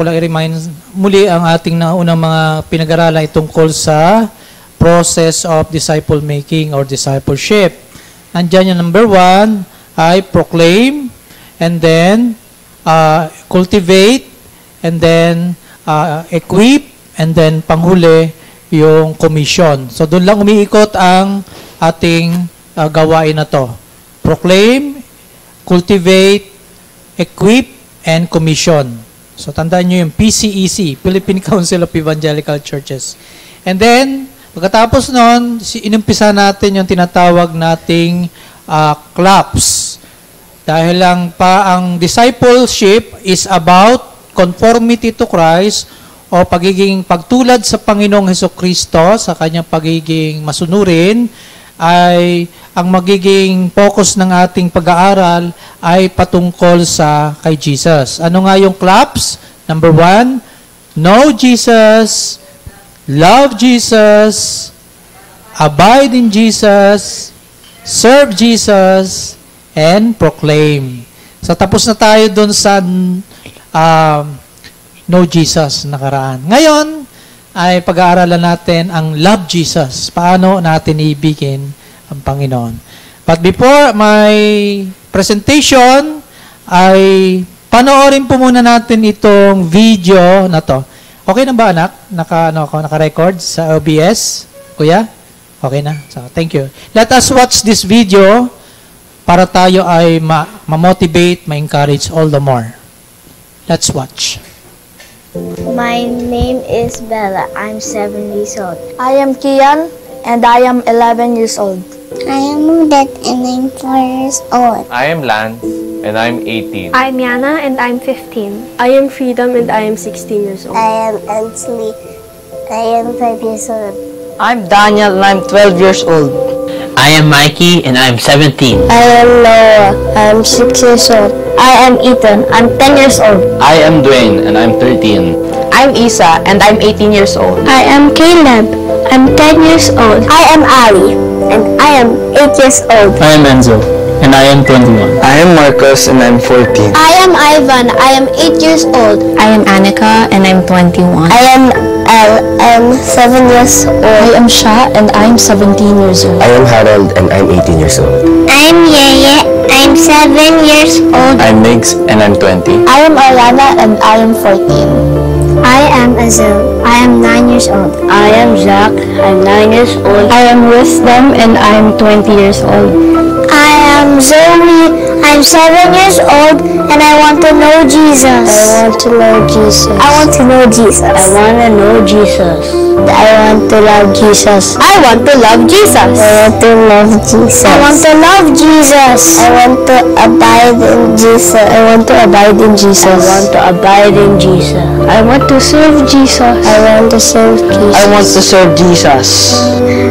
ko lang i-remind muli ang ating naunang mga pinag-aralan tungkol sa process of disciple making or discipleship. Nandiyan yung number 1 ay proclaim, and then cultivate, and then equip, and then panghuli yung commission. So doon lang umiikot ang ating gawain na to. Proclaim, cultivate, equip, and commission. So tandaan nyo yung PCEC, Philippine Council of Evangelical Churches. And then, pagkatapos nun, inumpisa natin yung tinatawag nating CLAPS. Dahil lang ang discipleship is about conformity to Christ o pagiging pagtulad sa Panginoong Hesukristo sa kanyang pagiging masunurin, ay ang magiging focus ng ating pag-aaral ay patungkol sa kay Jesus. Ano nga yung CLAPS? Number 1, know Jesus, love Jesus, abide in Jesus, serve Jesus, and proclaim. So tapos na tayo dun sa know Jesus nakaraan. Ngayon ay pag-aaralan natin ang love Jesus. Paano natin ibigin ang Panginoon. But before my presentation, ay panoorin po muna natin itong video na to. Okay na ba, anak? Naka-record sa OBS? Kuya? Okay na? So, thank you. Let us watch this video para tayo ay ma-motivate, ma-encourage all the more. Let's watch. My name is Bella. I'm 7 years old. I am Kian, and I am 11 years old. I am Mudet, and I'm 4 years old. I am Lance, and I'm 18. I'm Yana, and I'm 15. I am Freedom, and I am 16 years old. I am Ansley. I am 5 years old. I'm Daniel, and I'm 12 years old. I am Mikey, and I'm 17. I am Noah. I'm 6 years old. I am Ethan. I'm 10 years old. I am Dwayne, and I'm 13. I'm Isa, and I'm 18 years old. I am Caleb. I'm 10 years old. I am Ali, and I am 8 years old. I am Enzo, and I am 21. I am Marcos, and I'm 14. I am Ivan. I am 8 years old. I am Annika, and I'm 21. I am Elle. I am 7 years old. I am Sha, and I'm 17 years old. I am Harold, and I'm 18 years old. I'm Yeye. I'm 7 years old. I'm Migs, and I'm 20. I am Alana, and I am 14. I am Azul. I am 9 years old. I am Zach. I'm 9 years old. I am Wisdom, and I'm 20 years old. I am Zoe. I'm 7 years old, and I want to know Jesus. I want to know Jesus. I want to know Jesus. I want to know Jesus. I want to love Jesus. I want to love Jesus. I want to love Jesus. I want to love Jesus. I want to abide in Jesus. I want to abide in Jesus. I want to abide in Jesus. I want to serve Jesus. I want to serve Jesus. I want to serve Jesus.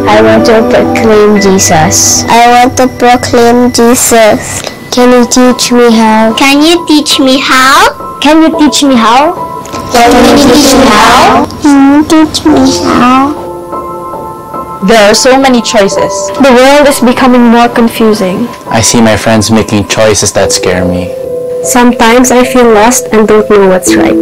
I want to proclaim Jesus. I want to proclaim Jesus. Can you teach me how? Can you teach me how? Can you teach me how? Can you teach me how? Can you teach me how? There are so many choices. The world is becoming more confusing. I see my friends making choices that scare me. Sometimes I feel lost and don't know what's right.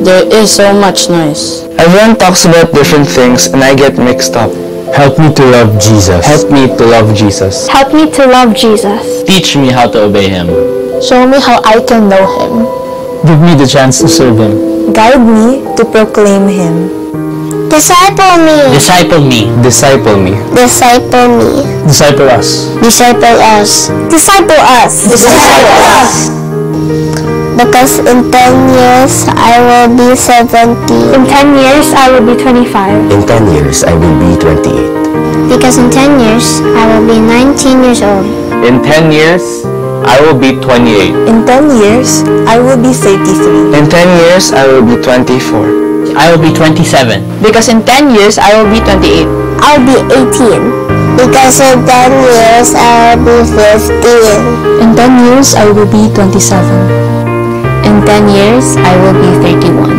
There is so much noise. Everyone talks about different things, and I get mixed up. Help me to love Jesus. Help me to love Jesus. Help me to love Jesus. Teach me how to obey Him. Show me how I can know Him. Give me the chance to serve Him. Guide me to proclaim Him. Disciple me. Disciple me. Disciple me. Disciple me. Disciple us. Disciple us. Disciple us. Disciple us. Because in 10 years, I will be 70. In 10 years, I will be 25. In 10 years, I will be 28. Because in 10 years, I will be 19 years old. In 10 years, I will be 28. In 10 years, I will be 33. In 10 years, I will be 24. I will be 27. Because in 10 years, I will be 28. I'll be 18. Because in 10 years, I will be 15. In 10 years, I will be 27. In 10 years, I will be 31.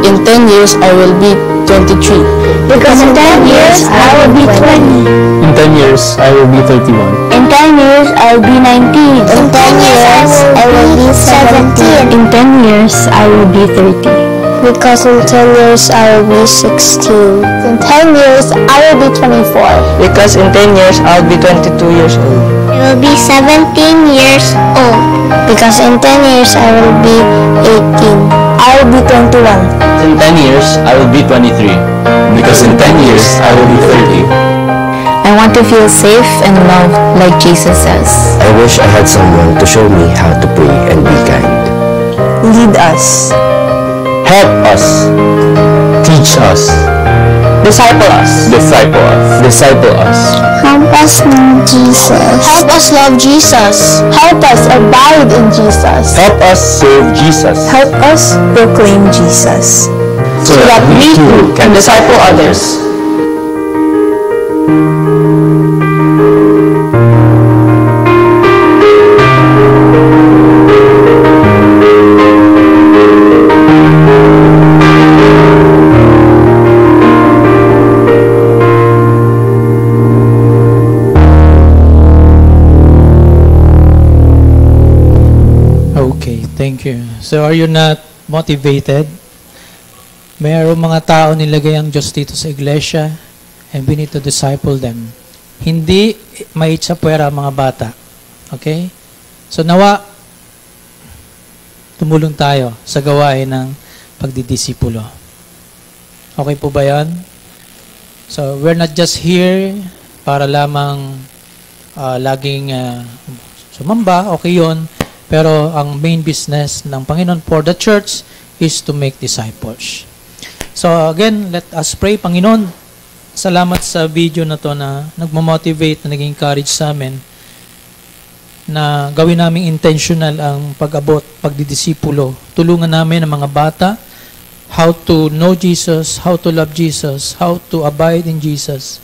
In 10 years, I will be 23. Because in 10 years, I will be 20. In 10 years, I will be 31. In 10 years, I will be 19. In 10 years, I will be 17. In 10 years, I will be 30. Because in 10 years I will be 16. In 10 years, I will be 24. Because in 10 years, I'll be 22 years old. I will be 17 years old. Because in 10 years I will be 18. I will be 21. In 10 years, I will be 23. Because in 10 years, I will be 30. I want to feel safe and loved like Jesus says. I wish I had someone to show me how to pray and be kind. Lead us. Help us. Teach us. Disciple us. Disciple us. Disciple us. Help us know Jesus. Help us love Jesus. Help us abide in Jesus. Help us serve Jesus. Help us proclaim Jesus. So that we too can disciple others. Thank you. So, are you not motivated? Mayroong mga tao nilagay ang Diyos dito sa iglesia and we need to disciple them. Hindi mait sa puwera ang mga bata. Okay? So, nawa, tumulong tayo sa gawain ng pagdidisipulo. Okay po ba yan? So, we're not just here para lamang laging sumamba. Okay yun. Pero ang main business ng Panginoon for the church is to make disciples. So again, let us pray. Panginoon, salamat sa video na to na nagmamotivate, na nag-encourage sa amin na gawin namin intentional ang pag-abot, pagdidisipulo. Tulungan namin ang mga bata how to know Jesus, how to love Jesus, how to abide in Jesus,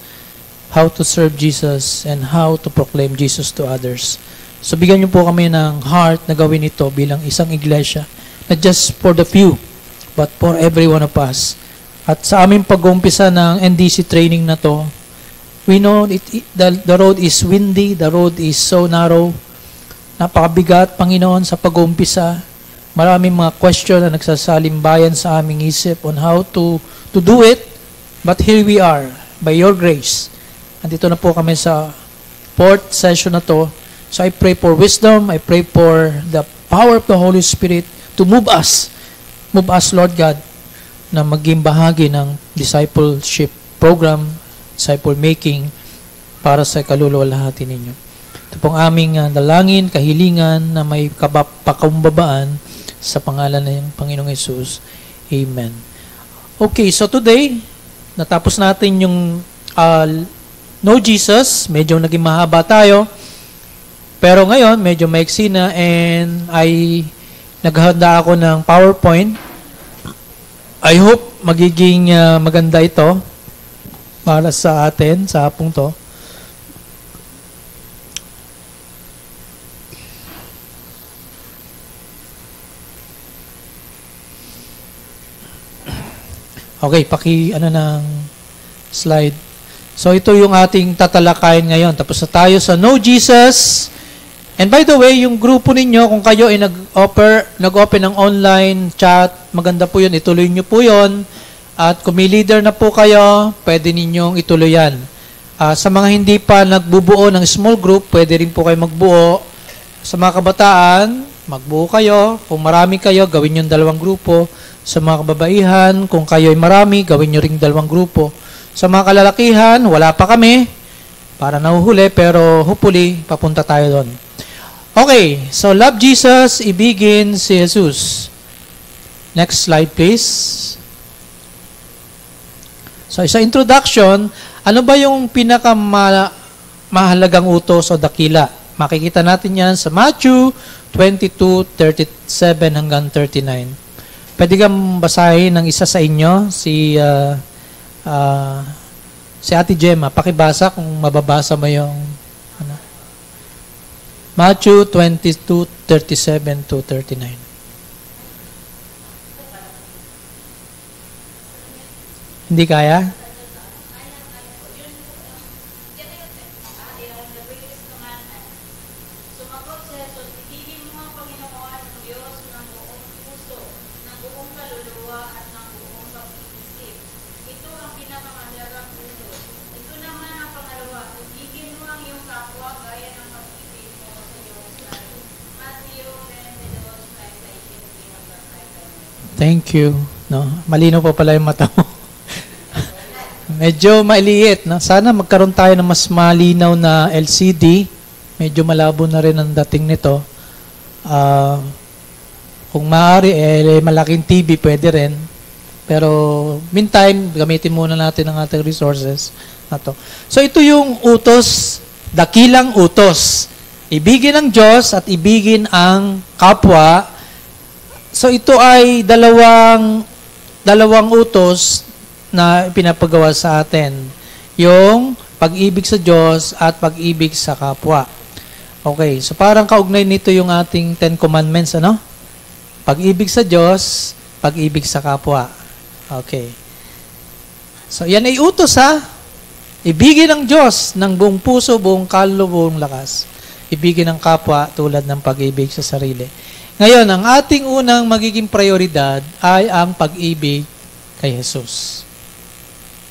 how to serve Jesus, and how to proclaim Jesus to others. So bigyan niyo po kami ng heart na gawin ito bilang isang iglesia, not just for the few, but for every one of us. At sa aming pag-umpisa ng NDC training na to, we know the road is windy, the road is so narrow, napakabigat, Panginoon, sa pag-umpisa. Maraming mga question na nagsasalimbayan sa aming isip on how to do it, but here we are, by your grace. Andito na po kami sa 4th session na to. So I pray for wisdom, I pray for the power of the Holy Spirit to move us, Lord God, na maging bahagi ng discipleship program, disciple making, para sa kaluluwalhati ninyo. Ito pong aming dalangin, kahilingan na may pakumbabaan sa pangalan ng Panginoong Hesus. Amen. Okay, so today, natapos natin yung Know Jesus, medyo naging mahaba tayo. Pero ngayon, medyo maiksi na and naghahanda ako ng PowerPoint. I hope magiging maganda ito para sa atin, sa hapong to. Okay, ng slide. So ito yung ating tatalakayin ngayon. Tapos na tayo sa Know Jesus. And by the way, yung grupo ninyo, kung kayo ay nag-open ng online chat, maganda po yun, ituloy nyo po yun. At kung may leader na po kayo, pwede ninyong ituloy yan. Sa mga hindi pa nagbubuo ng small group, pwede rin po kayo magbuo. Sa mga kabataan, magbuo kayo. Kung marami kayo, gawin yung 2 grupo. Sa mga kababaihan, kung kayo ay marami, gawin nyo ring 2 grupo. Sa mga kalalakihan, wala pa kami para nahuhuli, pero hopefully, papunta tayo doon. Okay, so love Jesus, ibigin si Jesus. Next slide, please. So, sa introduction, ano ba yung pinakamahalagang utos o dakila? Makikita natin yan sa Matthew 22:37 hanggang 39. Pwede kang basahin ng isa sa inyo, si Ate Gemma. Pakibasa kung mababasa mo yung Matthew 22:37 to 39. Hindi kaya? Sumagot si Jesus, ibigin mo ang Panginoon ng Diyos ng buong puso, ng buong kaluluwa at ng Thank you. No, malino pa pala yung mata mo. Medyo maliit. No? Sana magkaroon tayo ng mas malinaw na LCD. Medyo malabo na rin ang dating nito. Kung maaari, malaking TV pwede rin. Pero, meantime, gamitin muna natin ang ating resources na to. So, ito yung utos, dakilang utos. Ibigin ang Diyos at ibigin ang kapwa. So, ito ay dalawang utos na pinapagawa sa atin. Yung pag-ibig sa Diyos at pag-ibig sa kapwa. Okay, so parang kaugnay nito yung ating 10 Commandments, ano? Pag-ibig sa Diyos, pag-ibig sa kapwa. Okay. So, yan ay utos, ha? Ibigin ang Diyos ng buong puso, buong kaluluwa, buong lakas. Ibigin ang kapwa tulad ng pag-ibig sa sarili. Ngayon, ang ating unang magiging prioridad ay ang pag-ibig kay Jesus.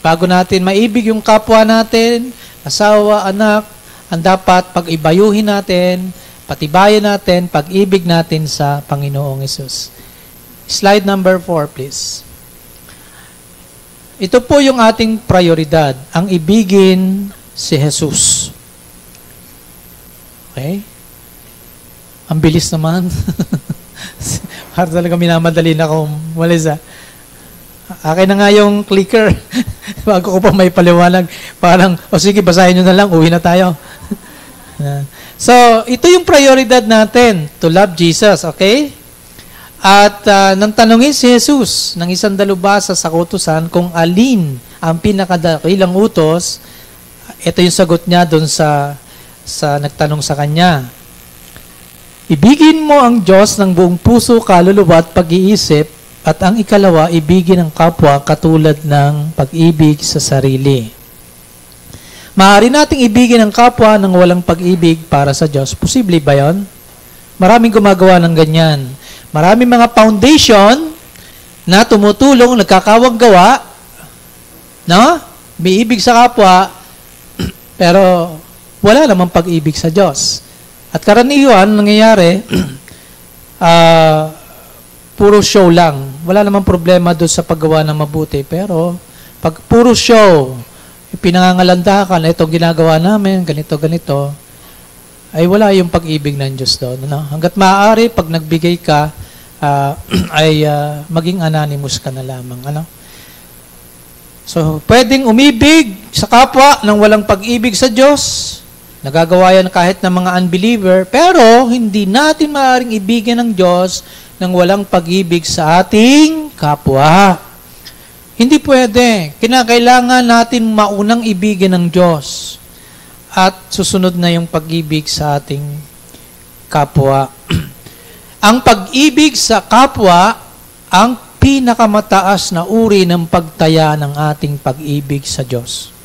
Bago natin maibig yung kapwa natin, asawa, anak, ang dapat pag-ibayuhin natin, patibayan natin, pag-ibig natin sa Panginoong Jesus. Slide number 4, please. Ito po yung ating prioridad, ang ibigin si Jesus. Okay? Ang bilis naman. Parang talaga minamadali na kung walis, akin na nga yung clicker. Bago ko pa may paliwanag. Parang, sige, basahin nyo na lang, uwi na tayo. So, ito yung prioridad natin, to love Jesus, okay? At nang tanungin si Jesus ng isang dalubhasa sa kautusan kung alin ang pinakadakilang utos, ito yung sagot niya doon sa nagtanong sa kanya. Ibigin mo ang Diyos ng buong puso, kaluluwa at pag-iisip, at ang ikalawa, ibigin ang kapwa katulad ng pag-ibig sa sarili. Maaari nating ibigin ang kapwa ng walang pag-ibig para sa Diyos. Posible ba yun? Maraming gumagawa ng ganyan. Maraming mga foundation na tumutulong, nagkakawag-gawa, no? May ibig sa kapwa, pero wala namang pag-ibig sa Diyos. At karaniwan, nangyayari, puro show lang. Wala namang problema doon sa paggawa ng mabuti. Pero, pag puro show, pinangangalandakan, itong ginagawa namin, ganito, ay wala yung pag-ibig ng Diyos doon. No? Hanggat maaari, pag nagbigay ka, maging anonymous ka na lamang. Ano? So, pwedeng umibig sa kapwa ng walang pag-ibig sa Diyos. Nagagawa yan kahit ng mga unbeliever, pero hindi natin maaaring ibigin ng Diyos ng walang pag-ibig sa ating kapwa. Hindi pwede. Kinakailangan natin maunang ibigin ng Diyos at susunod na yung pag-ibig sa ating kapwa. Ang pag-ibig sa kapwa, ang pinakamataas na uri ng pagtaya ng ating pag-ibig sa Diyos.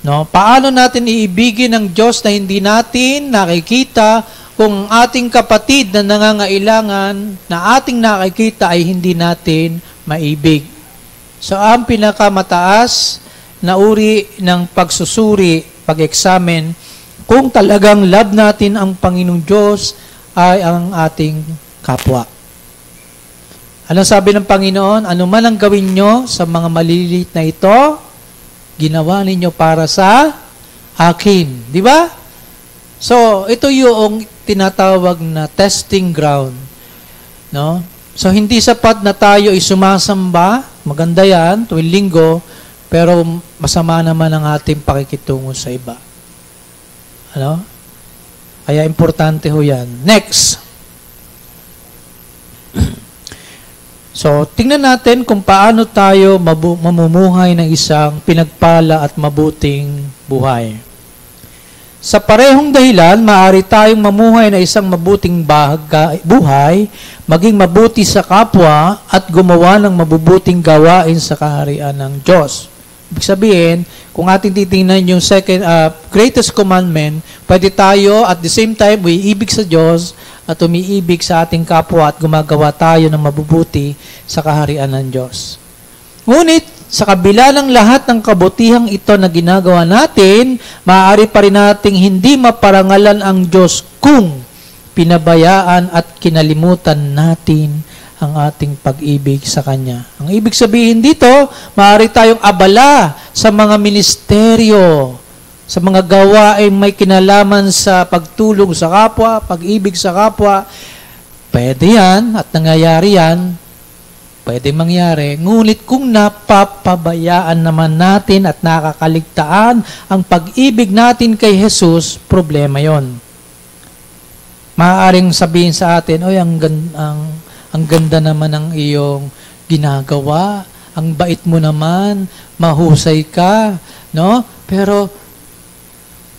No, paano natin iibigin ng Diyos na hindi natin nakikita kung ating kapatid na nangangailangan na ating nakikita ay hindi natin maibig? So, ang pinakamataas na uri ng pagsusuri, pag-examine, kung talagang love natin ang Panginoong Diyos ay ang ating kapwa. Anong sabi ng Panginoon? Ano man ang gawin nyo sa mga maliliit na ito, ginawa ninyo para sa akin. Di ba? So, ito yung tinatawag na testing ground. No? So, hindi sapat na tayo ay sumasamba. Maganda yan, tuwing linggo, pero masama naman ang ating pakikitungo sa iba. Ano? Kaya importante ho yan. Next. So, tingnan natin kung paano tayo mamumuhay ng isang pinagpala at mabuting buhay. Sa parehong dahilan, maaari tayong mamuhay na isang mabuting buhay, maging mabuti sa kapwa, at gumawa ng mabubuting gawain sa kaharian ng Diyos. Ibig sabihin, kung ating titingnan yung greatest commandment, pwede tayo at the same time, umiibig sa Diyos at umiibig sa ating kapwa at gumagawa tayo ng mabubuti sa kaharian ng Diyos. Ngunit, sa kabila ng lahat ng kabutihang ito na ginagawa natin, maaari pa rin nating hindi maparangalan ang Diyos kung pinabayaan at kinalimutan natin ang ating pag-ibig sa Kanya. Ang ibig sabihin dito, maaari tayong abala sa mga ministeryo, sa mga gawaing may kinalaman sa pagtulong sa kapwa, pag-ibig sa kapwa. Pwede yan at nangyayari yan. Pwede mangyari. Ngunit kung napapabayaan naman natin at nakakaligtaan ang pag-ibig natin kay Jesus, problema yon. Maaaring sabihin sa atin, oy, ang ganda naman ng iyong ginagawa, ang bait mo naman, mahusay ka, no? Pero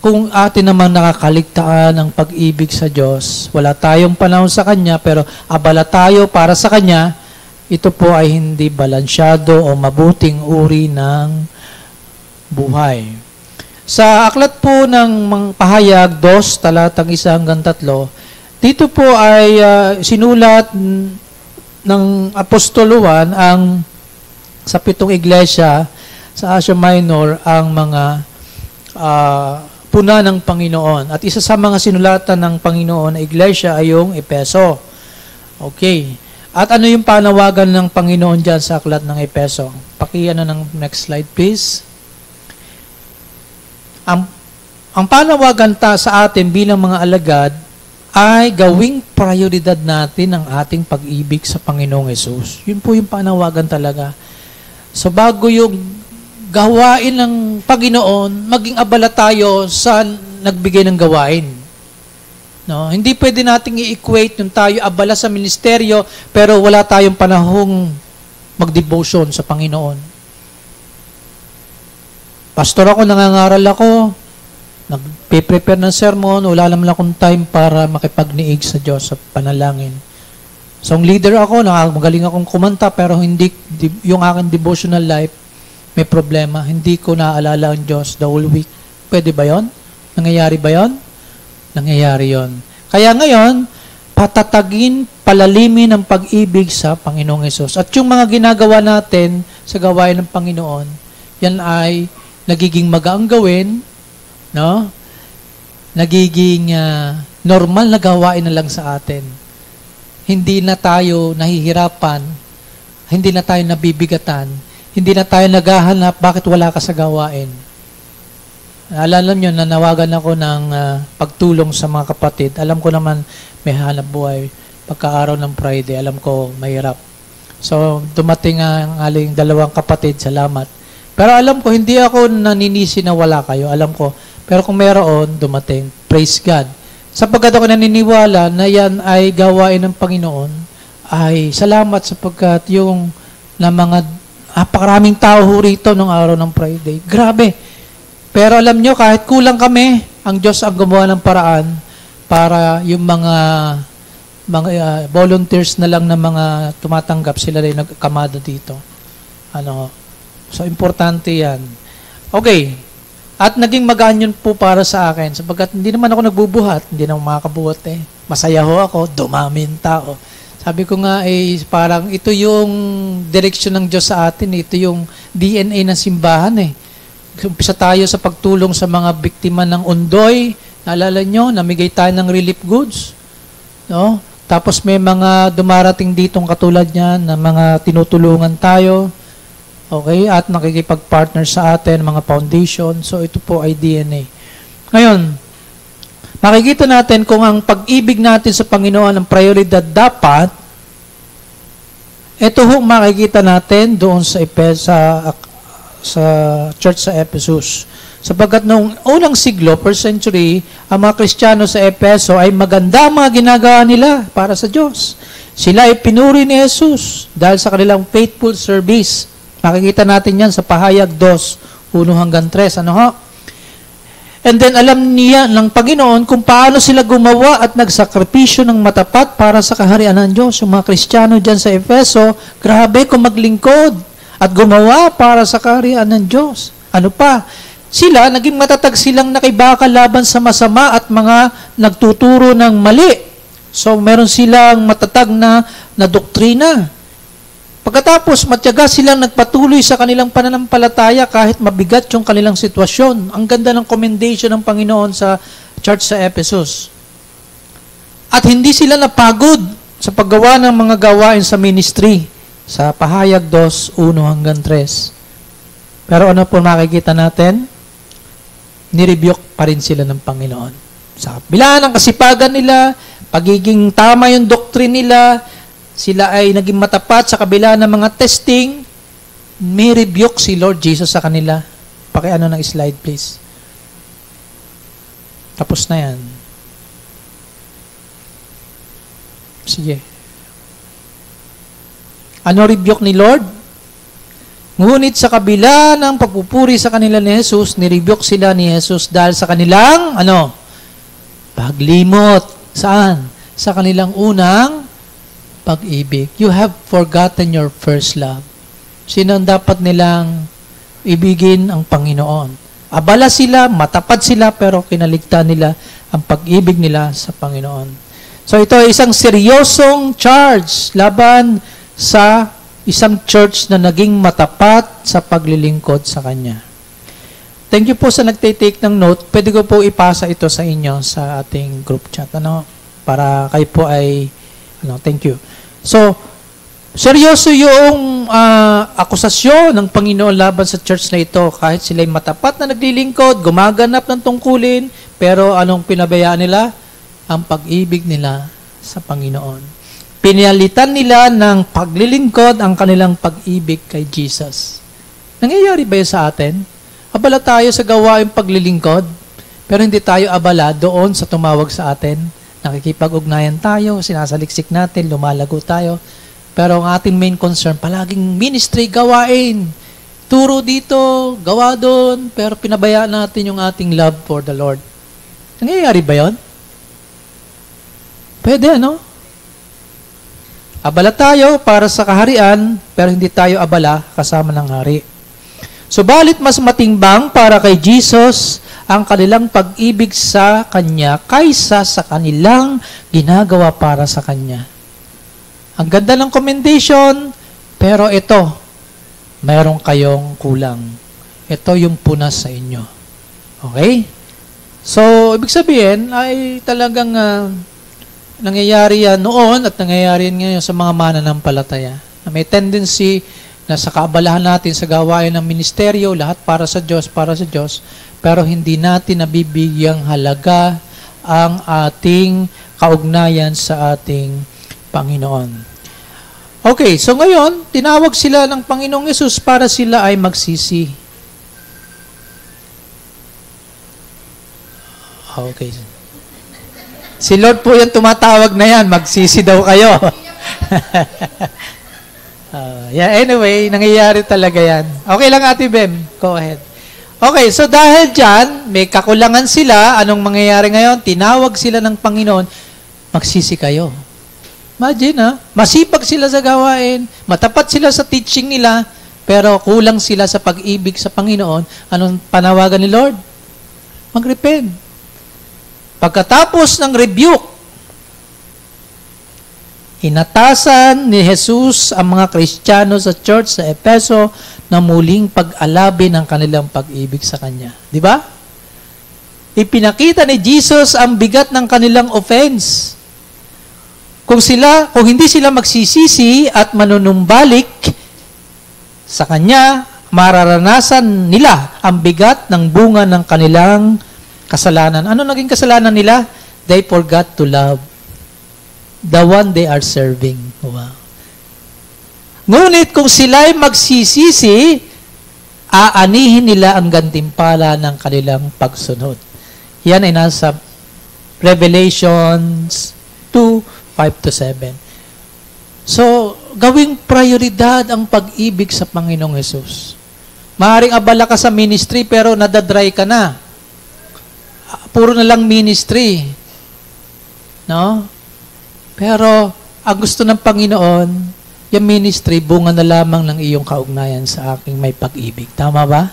kung atin naman nakakaligtaan ang pag-ibig sa Diyos, wala tayong panahon sa Kanya, pero abala tayo para sa Kanya, ito po ay hindi balansyado o mabuting uri ng buhay. Sa aklat po ng Pahayag 2, talatang 1 hanggang 3, dito po ay sinulat ng Apostol Juan sa 7 iglesia sa Asia Minor ang mga puna ng Panginoon. At isa sa mga sinulatan ng Panginoon na iglesia ay yung Epeso. Okay. At ano yung panawagan ng Panginoon dyan sa aklat ng Epeso? Paki-ano ng next slide, please. Ang panawagan sa atin bilang mga alagad ay gawing prioridad natin ang ating pag-ibig sa Panginoong Hesus. Yun po yung panawagan talaga. So bago yung gawain ng Panginoon, maging abala tayo sa nagbigay ng gawain. No, hindi pwede nating i-equate yung tayo abala sa ministeryo pero wala tayong panahong mag-devotion sa Panginoon. Pastor ako, nangangaral ako, nagpe-prepare ng sermon, wala naman akong time para makipagniig sa Diyos sa panalangin. So, ang leader ako, magaling akong kumanta pero hindi yung aking devotional life may problema. Hindi ko naaalala ang Diyos the whole week. Pwede ba yon? Nangyayari ba yon? Nangyayari yon. Kaya ngayon, patatagin, palalimin ang pag-ibig sa Panginoong Hesus. At yung mga ginagawa natin sa gawain ng Panginoon, yan ay nagiging magaang gawin, no? Nagiging normal na gawain na lang sa atin. Hindi na tayo nahihirapan, hindi na tayo nabibigatan, hindi na tayo naghahanap bakit wala ka sa gawain. Alam nyo, nanawagan ako ng pagtulong sa mga kapatid. Alam ko naman may hanap buhay. Pagka-araw ng Friday, alam ko mahirap. So, dumating ang aling 2 kapatid, salamat. Pero alam ko, hindi ako naninisi na wala kayo. Alam ko. Pero kung mayroon, dumating. Praise God. Sapagkat ako naniniwala na yan ay gawain ng Panginoon, ay salamat sapagkat yung na mga napakaraming tao rito nung araw ng Friday. Grabe. Pero alam nyo, kahit kulang kami, ang Diyos ang gumawa ng paraan para yung mga volunteers na lang na mga tumatanggap, sila rin nagkamada dito. So, importante yan. Okay. At naging magaan yun po para sa akin, sapagkat hindi naman ako nagbubuhat, hindi naman makakabuhat eh. Masaya ho ako, dumamin tao. Sabi ko nga, parang ito yung direksyon ng Diyos sa atin, ito yung DNA ng simbahan eh. Umpisa tayo sa pagtulong sa mga biktima ng Ondoy. Naalala nyo, namigay tayo ng relief goods. No? Tapos may mga dumarating ditong katulad niyan na mga tinutulungan tayo. Okay? At nakikipag-partner sa atin, mga foundation. So ito po ay DNA. Ngayon, makikita natin kung ang pag-ibig natin sa Panginoon ang prioridad dapat, ito ho makikita natin doon sa church sa Ephesus. Sapagkat noong unang siglo, first century, ang mga Kristiyano sa Efeso ay maganda ang mga ginagawa nila para sa Diyos. Sila ay pinuri ni Jesus dahil sa kanilang faithful service. Makikita natin yan sa Pahayag 2, 1 hanggang 3. Ano ho? And then alam niya ng Panginoon kung paano sila gumawa at nagsakripisyo ng matapat para sa kaharian ng Diyos. Yung mga Kristiyano dyan sa Efeso, grabe kung maglingkod at gumawa para sa kaharian ng Diyos. Ano pa? Sila, naging matatag silang nakibaka laban sa masama at mga nagtuturo ng mali. So, meron silang matatag na doktrina. Pagkatapos, matyaga silang nagpatuloy sa kanilang pananampalataya kahit mabigat yung kanilang sitwasyon. Ang ganda ng commendation ng Panginoon sa church sa Ephesus. At hindi sila napagod sa paggawa ng mga gawain sa ministry sa Pahayag 2:1-3. Pero ano po makikita natin? Nirebuke pa rin sila ng Panginoon. Sa kabila ng kasipagan nila, pagiging tama yung doctrine nila, sila ay naging matapat sa kabila ng mga testing, may rebuke si Lord Jesus sa kanila. Pakiano ng slide, please. Tapos na yan. Sige. Ano rebuke ni Lord? Ngunit sa kabila ng pagpupuri sa kanila ni Jesus, nirebuke sila ni Jesus dahil sa kanilang, paglimot. Saan? Sa kanilang unang pag-ibig. You have forgotten your first love. Sino ang dapat nilang ibigin? Ang Panginoon. Abala sila, matapat sila, pero kinaligtaan nila ang pag-ibig nila sa Panginoon. So ito ay isang seryosong charge laban sa isang church na naging matapat sa paglilingkod sa Kanya. Thank you po sa nagtitake ng note. Pwede ko po ipasa ito sa inyo sa ating group chat. Para kayo po ay thank you. So, seryoso yung akusasyon ng Panginoon laban sa church na ito. Kahit sila'y matapat na naglilingkod, gumaganap ng tungkulin, pero anong pinabayaan nila? Ang pag-ibig nila sa Panginoon. Pinalitan nila ng paglilingkod ang kanilang pag-ibig kay Jesus. Nangyayari ba yun sa atin? Abala tayo sa gawaing paglilingkod, pero hindi tayo abala doon sa tumawag sa atin. Nakikipag-ugnayan tayo, sinasaliksik natin, lumalago tayo. Pero ang ating main concern, palaging ministry, gawain. Turo dito, gawa doon, pero pinabayaan natin yung ating love for the Lord. Nangyayari ba yun? Pwede, Abala tayo para sa kaharian, pero hindi tayo abala kasama ng hari. Subalit mas matimbang para kay Jesus ang kanilang pag-ibig sa Kanya kaysa sa kanilang ginagawa para sa Kanya. Ang ganda ng commendation, pero ito, mayroon kayong kulang. Ito yung punas sa inyo. Okay? So, ibig sabihin, ay talagang nangyayari yan noon at nangyayari yan ngayon sa mga mananampalataya. May tendency na sa kaabalahan natin sa gawain ng ministeryo, lahat para sa Diyos, pero hindi natin nabibigyang halaga ang ating kaugnayan sa ating Panginoon. Okay, so ngayon, tinawag sila ng Panginoong Yesus para sila ay magsisi. Okay. Si Lord po yung tumatawag na yan, magsisi daw kayo. Anyway, nangyayari talaga yan. Okay lang, Ate Bem. Go ahead. Okay, so dahil dyan, may kakulangan sila. Anong mangyayari ngayon? Tinawag sila ng Panginoon, magsisi kayo. Imagine, masipag sila sa gawain, matapat sila sa teaching nila, pero kulang sila sa pag-ibig sa Panginoon. Anong panawagan ni Lord? Mag-repent. Pagkatapos ng rebuke, inatasan ni Jesus ang mga Kristiyano sa church sa Efeso na muling pag-alabi ng kanilang pag-ibig sa Kanya. Di ba? Ipinakita ni Jesus ang bigat ng kanilang offense. Kung hindi sila magsisisi at manunumbalik sa Kanya, mararanasan nila ang bigat ng bunga ng kanilang kasalanan. Ano naging kasalanan nila? They forgot to love the one they are serving. Wow. Ngunit kung sila'y magsisisi, aanihin nila ang gantimpala ng kanilang pagsunod. Yan ay nasa Revelations 2:5-7. So, gawing prioridad ang pag-ibig sa Panginoong Hesus. Maaring abala ka sa ministry pero nadadry ka na. Puro na lang ministry. No? Pero, ang gusto ng Panginoon, yung ministry, bunga na lamang ng iyong kaugnayan sa aking may pag-ibig. Tama ba?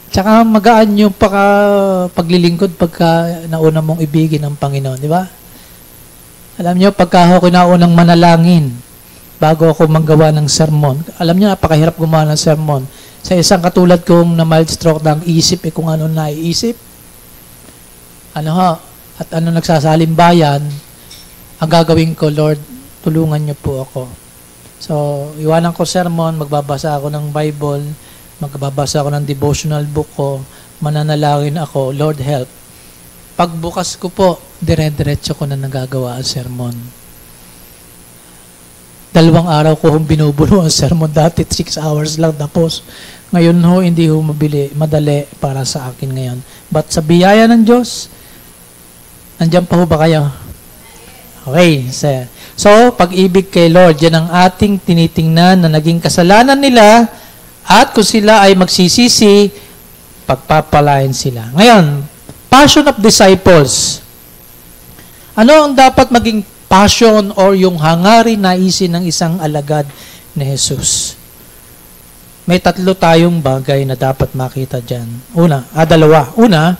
Tsaka magaan yung paglilingkod pagka nauna mong ibigin ng Panginoon. Di ba? Alam nyo, pagka ako naunang manalangin, bago ako manggawa ng sermon. Alam niyo, napakahirap gumawa ng sermon. Sa isang katulad kong na mild stroke ng isip, kung ano naiisip, at ano nagsasalimbayan, ang gagawin ko, Lord, tulungan niyo po ako. So, iwanan ko sermon, magbabasa ako ng Bible, magbabasa ako ng devotional book ko, mananalangin ako, Lord help. Pagbukas ko po, dire-diretso ko na nagagawa ang sermon. 2 araw ko hong binubuno ang sermon. Dati 6 hours lang tapos. Ngayon hindi madali para sa akin ngayon. But sa biyaya ng Diyos, nandiyan pa ho ba kayo? Okay. So, pag-ibig kay Lord, yan ang ating tinitingnan na naging kasalanan nila at kung sila ay magsisisi, pagpapalain sila. Ngayon, passion of disciples. Ano ang dapat maging passion or yung hangarin naisin ng isang alagad ni Jesus? May 3 tayong bagay na dapat makita dyan. Dalawa. Una,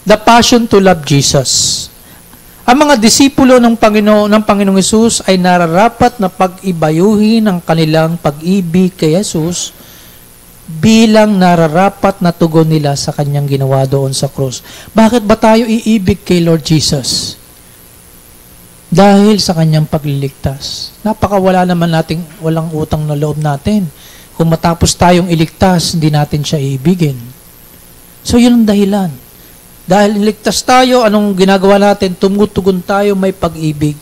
the passion to love Jesus. Ang mga disipulo ng Panginoong Jesus ay nararapat na pag-ibayuhin ang kanilang pag-ibig kay Jesus bilang nararapat na tugon nila sa kanyang ginawa doon sa krus. Bakit ba tayo iibig kay Lord Jesus? Dahil sa kanyang pagliligtas. Napakawala naman nating walang utang na loob natin. Kung matapos tayong iligtas, hindi natin siya iibigin. So, yun ang dahilan. Dahil iligtas tayo, anong ginagawa natin? Tumutugon tayo, may pag-ibig.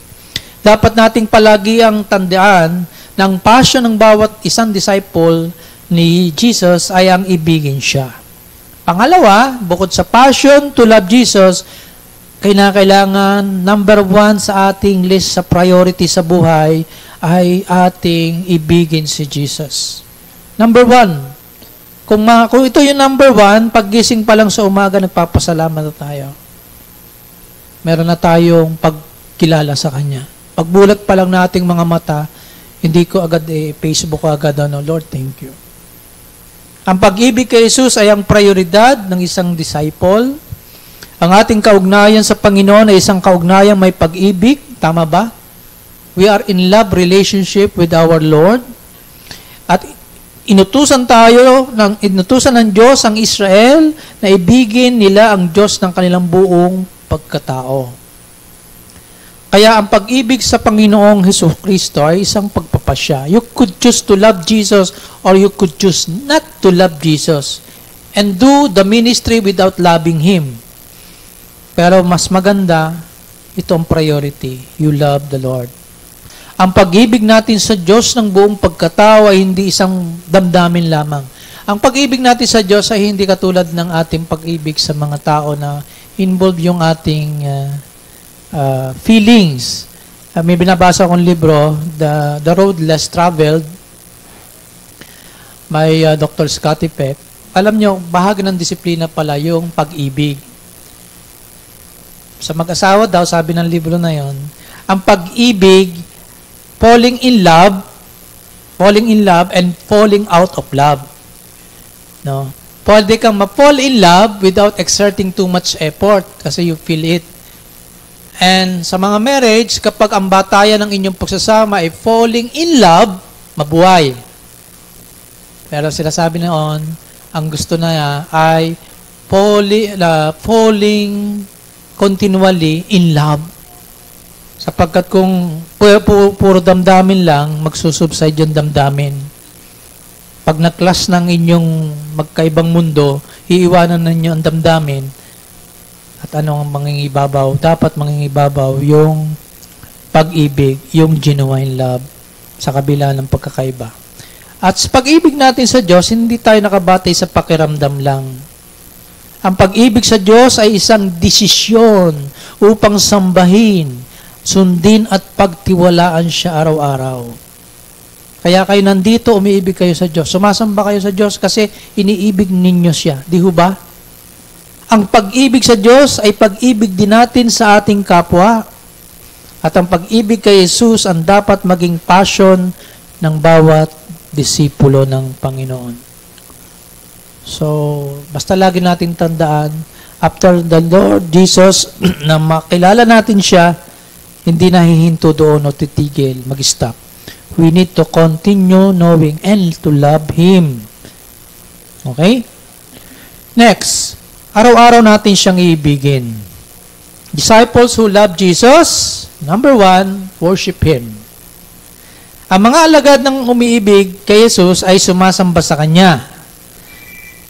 Dapat nating palagi ang tandaan ng passion ng bawat isang disciple ni Jesus ay ang ibigin siya. Pangalawa, bukod sa passion to love Jesus, kailangan number 1 sa ating list sa priority sa buhay ay ating ibigin si Jesus. Number 1, kung ito yung number 1, paggising pa lang sa umaga, nagpapasalamat na tayo. Meron na tayong pagkilala sa Kanya. Pagbulat pa lang nating mga mata, hindi ko agad Facebook ko agad, Lord, thank you. Ang pag-ibig kay Jesus ay ang prioridad ng isang disciple. Ang ating kaugnayan sa Panginoon ay isang kaugnayan may pag-ibig. Tama ba? We are in love relationship with our Lord. At inutusan ng Diyos ang Israel na ibigin nila ang Diyos ng kanilang buong pagkatao. Kaya ang pag-ibig sa Panginoong Jesucristo ay isang pagpapasya. You could choose to love Jesus or you could choose not to love Jesus and do the ministry without loving Him. Pero mas maganda, ito ang priority. You love the Lord. Ang pag-ibig natin sa Diyos ng buong pagkatao ay hindi isang damdamin lamang. Ang pag-ibig natin sa Diyos ay hindi katulad ng ating pag-ibig sa mga tao na involve yung ating feelings. May binabasa akong libro, The Road Less Traveled, by Dr. Scottie Peck. Alam nyo, bahagi ng disiplina pala yung pag-ibig. Sa mag-asawa daw, sabi ng libro na yon, ang pag-ibig, falling in love and falling out of love. No? Pwede kang ma-fall in love without exerting too much effort kasi you feel it. And sa mga marriage, kapag ang batayan ng inyong pagsasama ay falling in love, mabuhay. Pero sila sabi noon, ang gusto na ay falling continually in love. Sapagkat kung puro damdamin lang, magsusubside yung damdamin. Pag naklas ng inyong magkaibang mundo, iiwanan ninyo ang damdamin. At ano ang mangingibabaw? Dapat mangingibabaw yung pag-ibig, yung genuine love sa kabila ng pagkakaiba. At sa pag-ibig natin sa Diyos, hindi tayo nakabatay sa pakiramdam lang. Ang pag-ibig sa Diyos ay isang desisyon upang sambahin, sundin at pagtiwalaan siya araw-araw. Kaya kayo nandito, umiibig kayo sa Diyos. Sumasamba kayo sa Diyos kasi iniibig ninyo siya. Di ho ba? Ang pag-ibig sa Diyos ay pag-ibig din natin sa ating kapwa. At ang pag-ibig kay Jesus ang dapat maging passion ng bawat disipulo ng Panginoon. So, basta lagi natin tandaan, after the Lord Jesus, na makilala natin siya, hindi nahihinto doon o titigil, mag-stop. we need to continue knowing and to love Him. Okay? Next, araw-araw natin siyang iibigin. Disciples who love Jesus, number 1, worship Him. Ang mga alagad ng umiibig kay Jesus ay sumasamba sa Kanya.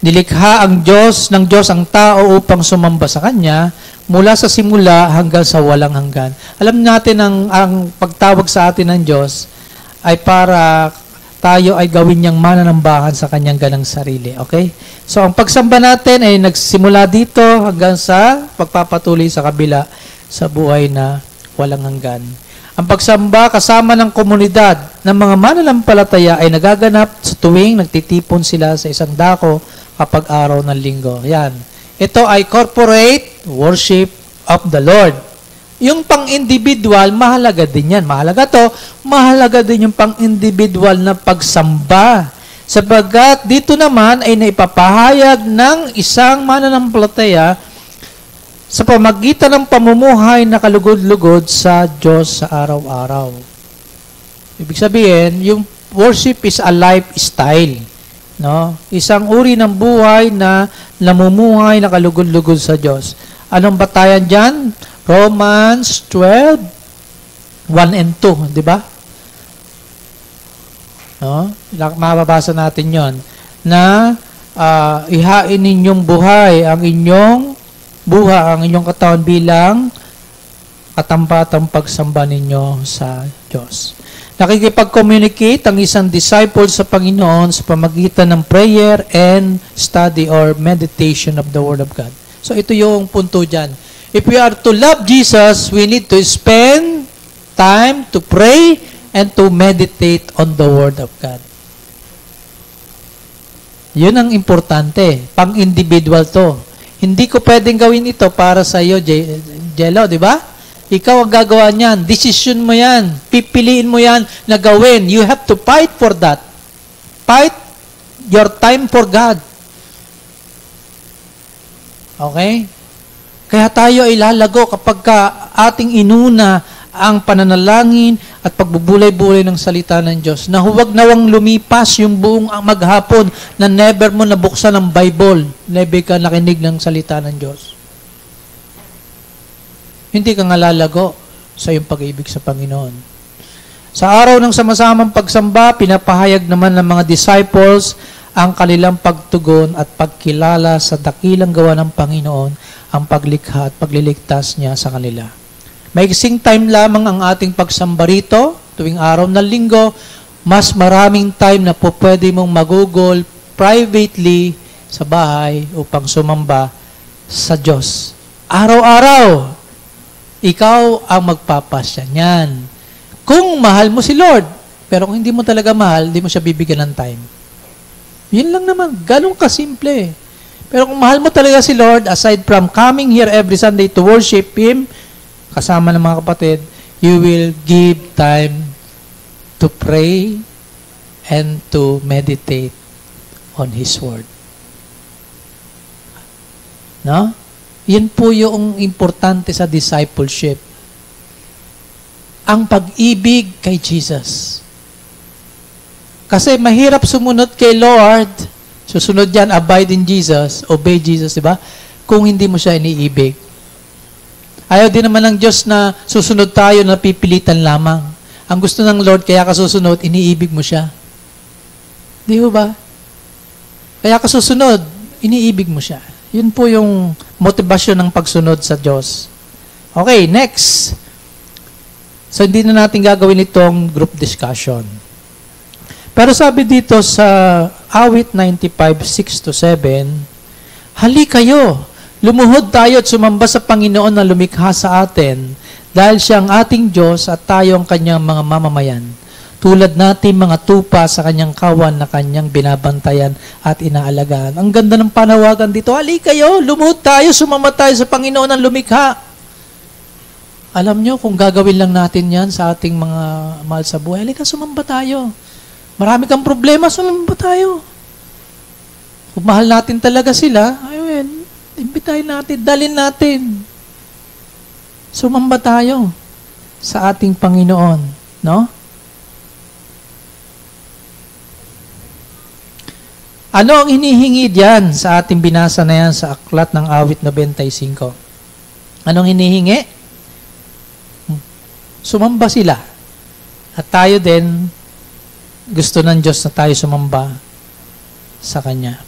Nilikha ng Diyos ang tao upang sumamba sa Kanya mula sa simula hanggang sa walang hanggan. Alam natin ang pagtawag sa atin ng Diyos ay para tayo ay gawin niyang mananambahan sa Kanyang ganang sarili. Okay? So, ang pagsamba natin ay nagsimula dito hanggang sa pagpapatuloy sa kabila sa buhay na walang hanggan. Ang pagsamba kasama ng komunidad ng mga mananampalataya ay nagaganap sa tuwing nagtitipon sila sa isang dako kapag araw ng linggo. Yan. Ito ay corporate worship of the Lord. Yung pang-individual, mahalaga din yan. Mahalaga to. Mahalaga din yung pang-individual na pagsamba. Sapagkat dito naman ay naipapahayag ng isang mananampalataya sa pamagitan ng pamumuhay na kalugod-lugod sa Diyos sa araw-araw. Ibig sabihin, yung worship is a lifestyle. No? Isang uri ng buhay na namumuhay na kalugod-lugod sa Diyos. Anong batayan dyan? Romans 12, 1 and 2. Di ba? No? Mababasa natin yon na ihain ninyong buhay ang inyong katawan bilang katampatang pagsamba ninyo sa Diyos. Nakikipag-communicate ang isang disciple sa Panginoon sa pamagitan ng prayer and study or meditation of the Word of God. So ito yung punto dyan. If we are to love Jesus, we need to spend time to pray and to meditate on the Word of God. Yun ang importante. Pang-individual to. Hindi ko pwedeng gawin ito para sa iyo, Jello, di ba? Ikaw ang gagawa niyan. Decision mo yan. Pipiliin mo yan na gawin. You have to fight for that. Fight your time for God. Okay? Kaya tayo ay lalago kapag ating inuna ang pananalangin at pagbubulay-bulay ng salita ng Diyos. Na huwag nawang lumipas yung buong maghapon na never mo nabuksan ang Bible. Never ka nakinig ng salita ng Diyos. Hindi ka nga lalago sa iyong pag-ibig sa Panginoon. Sa araw ng sama-samang pagsamba, pinapahayag naman ng mga disciples ang kanilang pagtugon at pagkilala sa dakilang gawa ng Panginoon, ang paglikha at pagliligtas niya sa kanila. Maiksing time lamang ang ating pagsamba rito, tuwing araw ng linggo, mas maraming time na po pwede mong magugol privately sa bahay upang sumamba sa Diyos. Araw-araw, ikaw ang magpapasya niyan. Kung mahal mo si Lord, pero kung hindi mo talaga mahal, hindi mo siya bibigyan ng time. Yun lang naman, ganun kasimple. Pero kung mahal mo talaga si Lord, aside from coming here every Sunday to worship Him, kasama ng mga kapatid, you will give time to pray and to meditate on His Word. No? Yan po yung importante sa discipleship. Ang pag-ibig kay Jesus. Kasi mahirap sumunod kay Lord, susunod yan, abide in Jesus, obey Jesus, di ba? Kung hindi mo siya iniibig. Ayaw din naman ng Diyos na susunod tayo na pipilitan lamang. Ang gusto ng Lord, kaya ka susunod, iniibig mo siya. Di ba? Kaya ka susunod, iniibig mo siya. Yun po yung motivasyon ng pagsunod sa Diyos. Okay, next. So, hindi na natin gagawin itong group discussion. Pero sabi dito sa awit 95:6-7, hali kayo, lumuhod tayo at sumamba sa Panginoon na lumikha sa atin, dahil siya ang ating Diyos at tayo ang kanyang mga mamamayan. Tulad natin mga tupa sa kanyang kawan na kanyang binabantayan at inaalagaan. Ang ganda ng panawagan dito. Hali kayo, lumuhod tayo, sumama tayo sa Panginoon ang lumikha. Alam nyo, kung gagawin lang natin yan sa ating mga mahal sa buhay, halika, sumamba tayo. Marami kang problema, sumamba tayo. Kung mahal natin talaga sila, ayun, imbitahin natin, dalhin natin. Sumamba tayo sa ating Panginoon. No? Ano ang hinihingi diyan sa ating binasa na yan sa Aklat ng Awit 95? Anong hinihingi? Sumamba sila. At tayo din, gusto ng Diyos na tayo sumamba sa Kanya.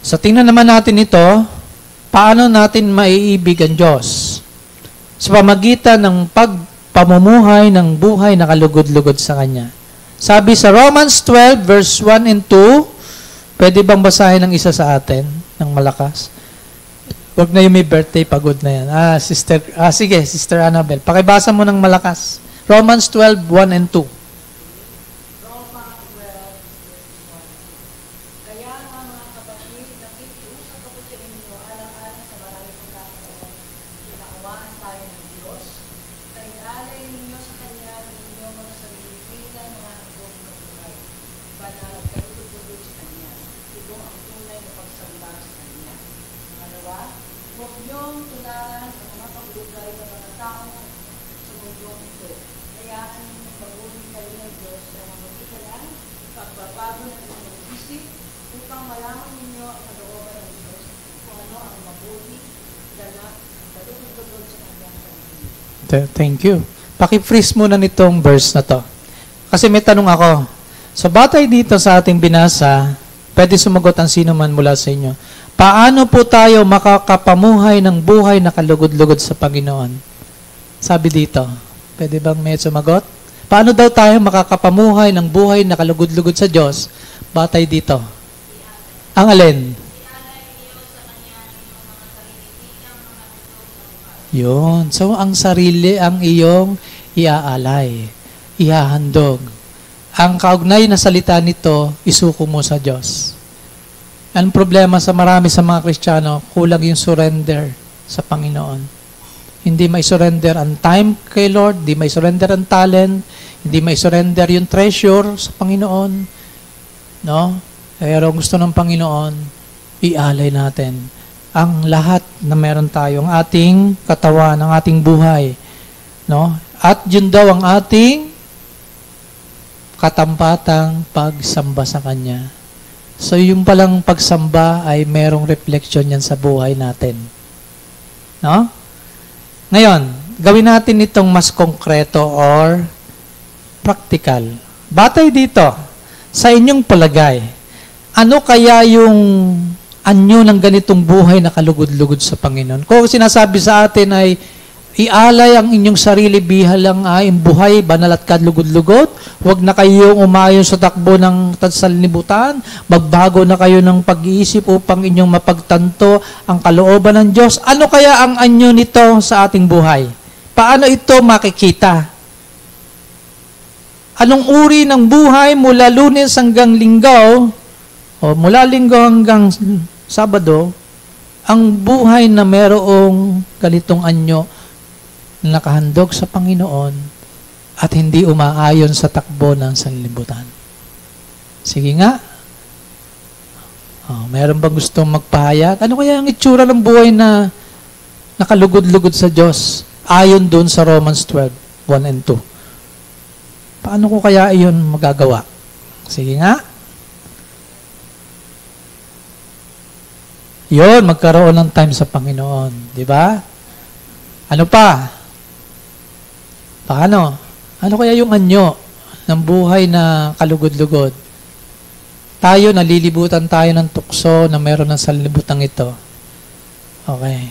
So tingnan naman natin ito, paano natin maiibig ang Diyos? Sa pamagitan ng pamumuhay ng buhay na kalugod-lugod sa Kanya. Sabi sa Romans 12 verse 1 and 2, pwede bang basahin ng isa sa atin ng malakas? Huwag na yung may birthday, pagod na yan. Sige, Sister Annabel. Pakibasa mo ng malakas. Romans 12, 1 and 2. Thank you. Paki-freeze muna nitong verse na to. Kasi may tanong ako. So batay dito sa ating binasa, pwede sumagot ang sino man mula sa inyo. Paano po tayo makakapamuhay ng buhay na kalugod-lugod sa Panginoon? Sabi dito. Pwede bang may sumagot? Paano daw tayo makakapamuhay ng buhay na kalugod-lugod sa Diyos? Batay dito. Ang alin? Yun. So, ang sarili ang iyong iaalay, ihahandog. Ang kaugnay na salita nito, isuko mo sa Diyos. Ang problema sa marami sa mga Kristiyano, kulang yung surrender sa Panginoon. Hindi may surrender ang time kay Lord, hindi may surrender ang talent, hindi may surrender yung treasure sa Panginoon. No? Pero gusto ng Panginoon, ialay natin ang lahat na meron tayo, ang ating katawan, ang ating buhay. No? At yun daw ang ating katampatang pagsamba sa Kanya. So yung palang pagsamba ay merong reflection yan sa buhay natin. No? Ngayon, gawin natin itong mas konkreto or practical. Batay dito, sa inyong palagay, ano kaya yung anyo ng ganitong buhay na kalugod-lugod sa Panginoon? Kung sinasabi sa atin ay ialay ang inyong sarili bihalang buhay, banal at kalugod-lugod, huwag na kayong umayon sa takbo ng sanlibutan, magbago na kayo ng pag-iisip upang inyong mapagtanto ang kalooban ng Diyos. Ano kaya ang anyo nito sa ating buhay? Paano ito makikita? Anong uri ng buhay mula Lunes hanggang Linggo, o mula Linggo hanggang Sabado, ang buhay na merong ganitong anyo na nakahandog sa Panginoon at hindi umaayon sa takbo ng sanlibutan? Sige nga. Meron bang gustong magpahayag? Ano kaya ang itsura ng buhay na nakalugod-lugod sa Diyos ayon doon sa Romans 12, 1 and 2? Paano ko kaya iyon magagawa? Sige nga. Yun, magkaroon ng time sa Panginoon. Di ba? Ano pa? Paano? Ano kaya yung anyo ng buhay na kalugod-lugod? Tayo, nalilibutan tayo ng tukso na meron ng sanlibutan ito. Okay.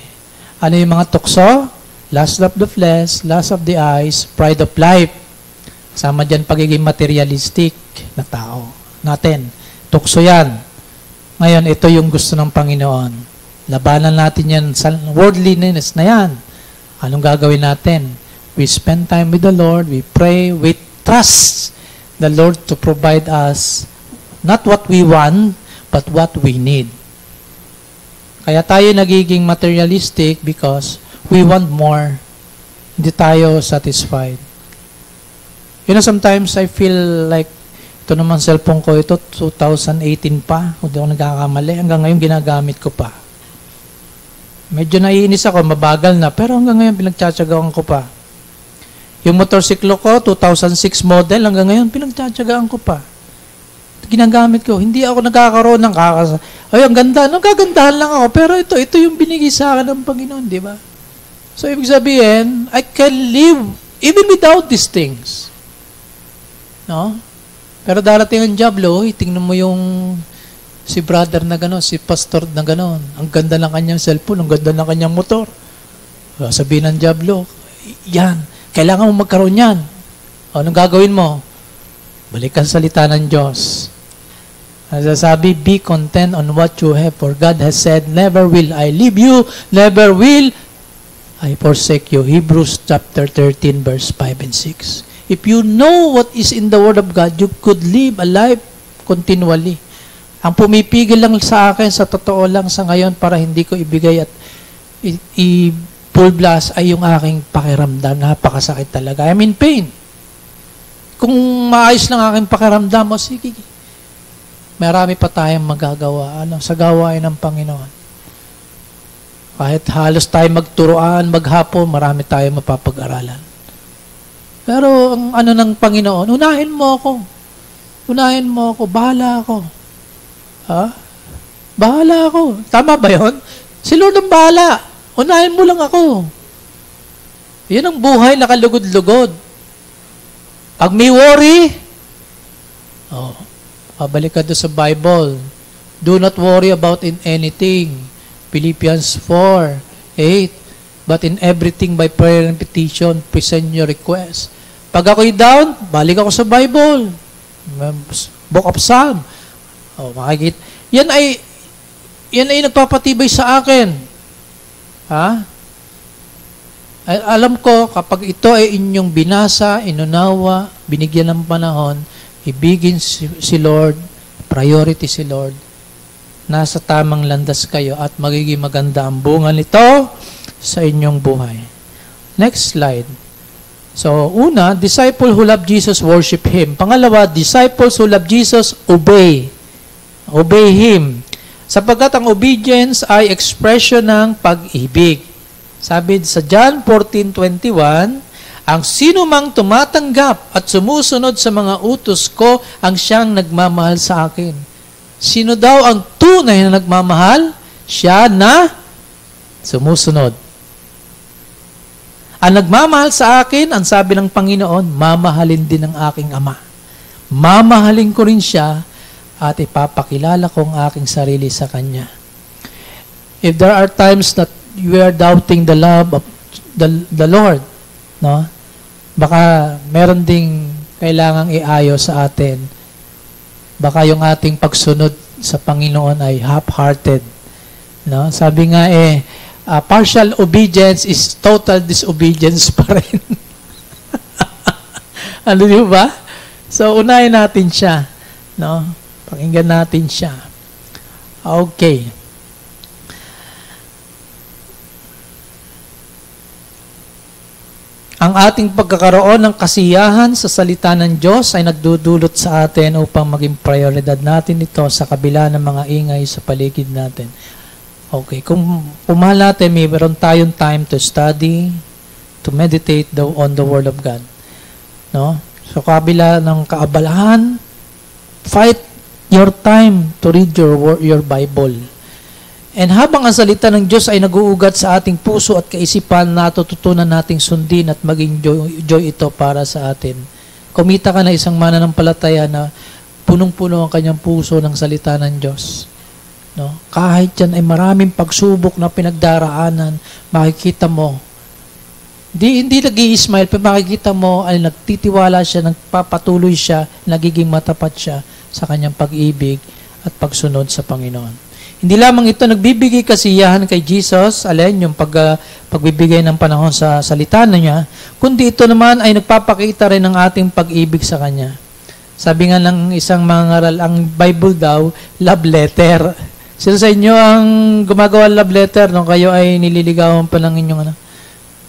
Ano yung mga tukso? Lust of the flesh, lust of the eyes, pride of life. Kasama dyan pagiging materialistic na tao natin. Tukso yan. Ngayon, ito yung gusto ng Panginoon. Labanan natin yan sa worldliness na yan. Anong gagawin natin? We spend time with the Lord, we pray, we trust the Lord to provide us not what we want, but what we need. Kaya tayo nagiging materialistic because we want more. Hindi tayo satisfied. You know, sometimes I feel like ito naman cellphone ko, ito 2018 pa, kung di ako nagkakamali, hanggang ngayon ginagamit ko pa. Medyo naiinis ako, mabagal na, pero hanggang ngayon pinagtsatsagaan ko pa. Yung motorsiklo ko, 2006 model, hanggang ngayon pinagtsatsagaan ko pa. Ginagamit ko. Hindi ako nagkakaroon ng ay, ang ganda. Nagagandahan lang ako. Pero ito yung binigay sa akin ng Panginoon, di ba? So, ibig sabihin, I can live even without these things. No? Pero darating ang Diablo, tingnan mo yung si brother na gano'n, si pastor na gano'n. Ang ganda ng kanyang cellphone, ang ganda ng kanyang motor. Sabihin ng Diablo, yan, kailangan mo magkaroon yan. Anong gagawin mo? Balikan salita ng Diyos. Sabi, be content on what you have, for God has said, never will I leave you, never will I forsake you. Hebrews chapter 13, verse 5 and 6. If you know what is in the Word of God, you could live a life continually. Ang pumipigil lang sa akin, sa totoo lang sa ngayon, para hindi ko ibigay at full blast ay yung aking pakiramdam. Napakasakit talaga. I'm in pain. Kung maayos lang aking pakiramdam, sige, marami pa tayong magagawa sa gawain ng Panginoon. Kahit halos tayo magturuan, maghapon, marami tayong mapapag-aralan. Pero ang ng Panginoon, unahin mo ako. Unahin mo ako. Bahala ako. Ha? Bahala ako. Tama ba yun? Si Lord ang bahala. Unahin mo lang ako. Yan ang buhay na kalugod-lugod. Pag may worry, pabalik ka doon sa Bible. Do not worry about in anything. Philippians 4:8. But in everything by prayer and petition, present your request. Pag ako'y down, balik ako sa Bible. Book of Psalm. Makikita. Yan ay nagpapatibay sa akin. Ha? Alam ko, kapag ito ay inyong binasa, inunawa, binigyan ng panahon, ibigin si Lord, priority si Lord, nasa tamang landas kayo at magiging maganda ang bunga nito sa inyong buhay. Next slide. So, una, disciple who love Jesus, worship Him. Pangalawa, disciples who love Jesus, obey. Obey Him. Sapagkat ang obedience ay expression ng pag-ibig. Sabi sa John 14:21, ang sino mang tumatanggap at sumusunod sa mga utos ko, ang siyang nagmamahal sa akin. Sino daw ang tunay na nagmamahal? Siya na sumusunod. Ang nagmamahal sa akin, ang sabi ng Panginoon, mamahalin din ng aking Ama. Mamahalin ko rin siya at ipapakilala ko ang aking sarili sa Kanya. If there are times that you are doubting the love of the Lord, no? Baka meron ding kailangang iayos sa atin. Baka yung ating pagsunod sa Panginoon ay half-hearted. No? Sabi nga partial obedience is total disobedience pa rin. Ano di ba? So, unahin natin siya. No? Pakinggan natin siya. Okay. Ang ating pagkakaroon ng kasiyahan sa salita ng Diyos ay nagdudulot sa atin upang maging prioridad natin ito sa kabila ng mga ingay sa paligid natin. Okay, kung pumahal natin, mayroon tayong time to study, to meditate on the Word of God. No? So, kabila ng kaabalahan, fight your time to read your Bible. And habang ang salita ng Diyos ay nag-uugat sa ating puso at kaisipan, natututunan nating sundin at maging joy ito para sa atin. Kumita ka na isang mananampalataya na punong-puno ang kanyang puso ng salita ng Diyos. No? Kahit yan ay maraming pagsubok na pinagdaraanan, makikita mo, hindi nag-i-smile, pero makikita mo ay nagtitiwala siya, nagpapatuloy siya, nagiging matapat siya sa kanyang pag-ibig at pagsunod sa Panginoon. Hindi lamang ito nagbibigay kasiyahan kay Jesus, yung pagbibigay ng panahon sa salita niya, kundi ito naman ay nagpapakita rin ng ating pag-ibig sa Kanya. Sabi nga ng isang mangaral, ang Bible daw, love letter. Sino sa inyo ang gumagawa ng love letter nung kayo ay nililigawan pa ng inyong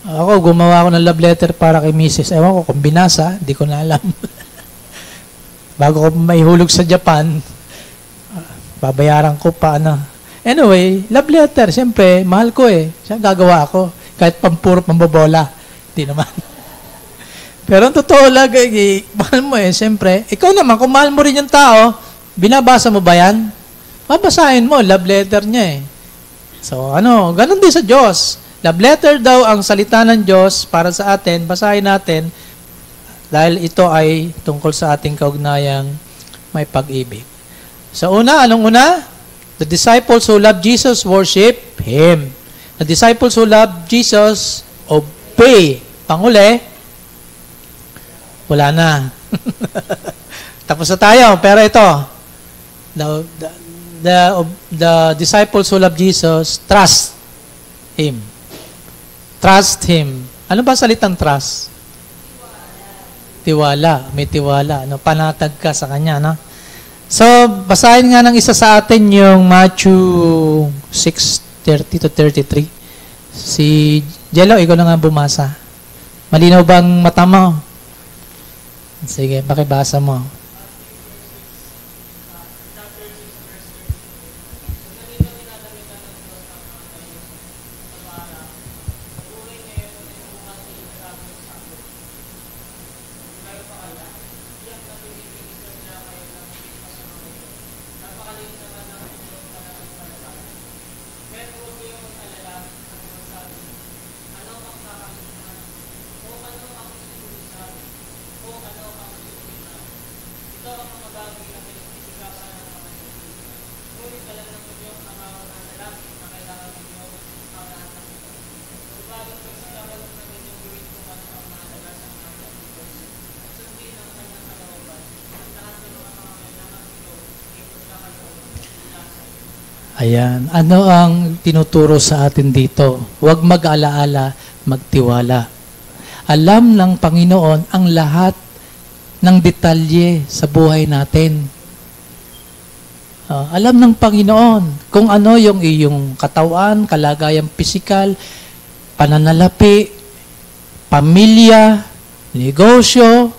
Ako, gumawa ako ng love letter para kay Mrs. Ewan ko kung binasa, di ko na alam. Bago ko maihulog sa Japan, babayaran ko pa Anyway, love letter, siyempre, mahal ko Siya gagawa ako. Kahit pampuro, pambobola. Hindi naman. Pero ang totoo lang, mahal mo siyempre. Ikaw naman, kung mahal mo rin yung tao, Binabasa mo ba yan? Babasahin mo, love letter niya eh. So, ganun din sa Diyos. Love letter daw ang salita ng Diyos para sa atin, basahin natin, dahil ito ay tungkol sa ating kaugnayang may pag-ibig. Sa una, anong una? The disciples who love Jesus worship Him. The disciples who love Jesus obey. Panguli, wala na. Tapos na tayo, pero ito, the disciples who love Jesus trust Him. Trust Him. Ano ba salitang trust? Tiwala. May tiwala. Panatag ka sa Kanya. No? So, basahin nga ng isa sa atin yung Matthew 6:30 to 33. Si Jello, ikaw na nga bumasa. Malinaw bang mata mo? Sige, pakibasa mo. Ayan. Ano ang tinuturo sa atin dito? Huwag mag-alaala, magtiwala. Alam ng Panginoon ang lahat ng detalye sa buhay natin. Alam ng Panginoon kung ano yung iyong katawan, kalagayang pisikal, pananalapi, pamilya, negosyo,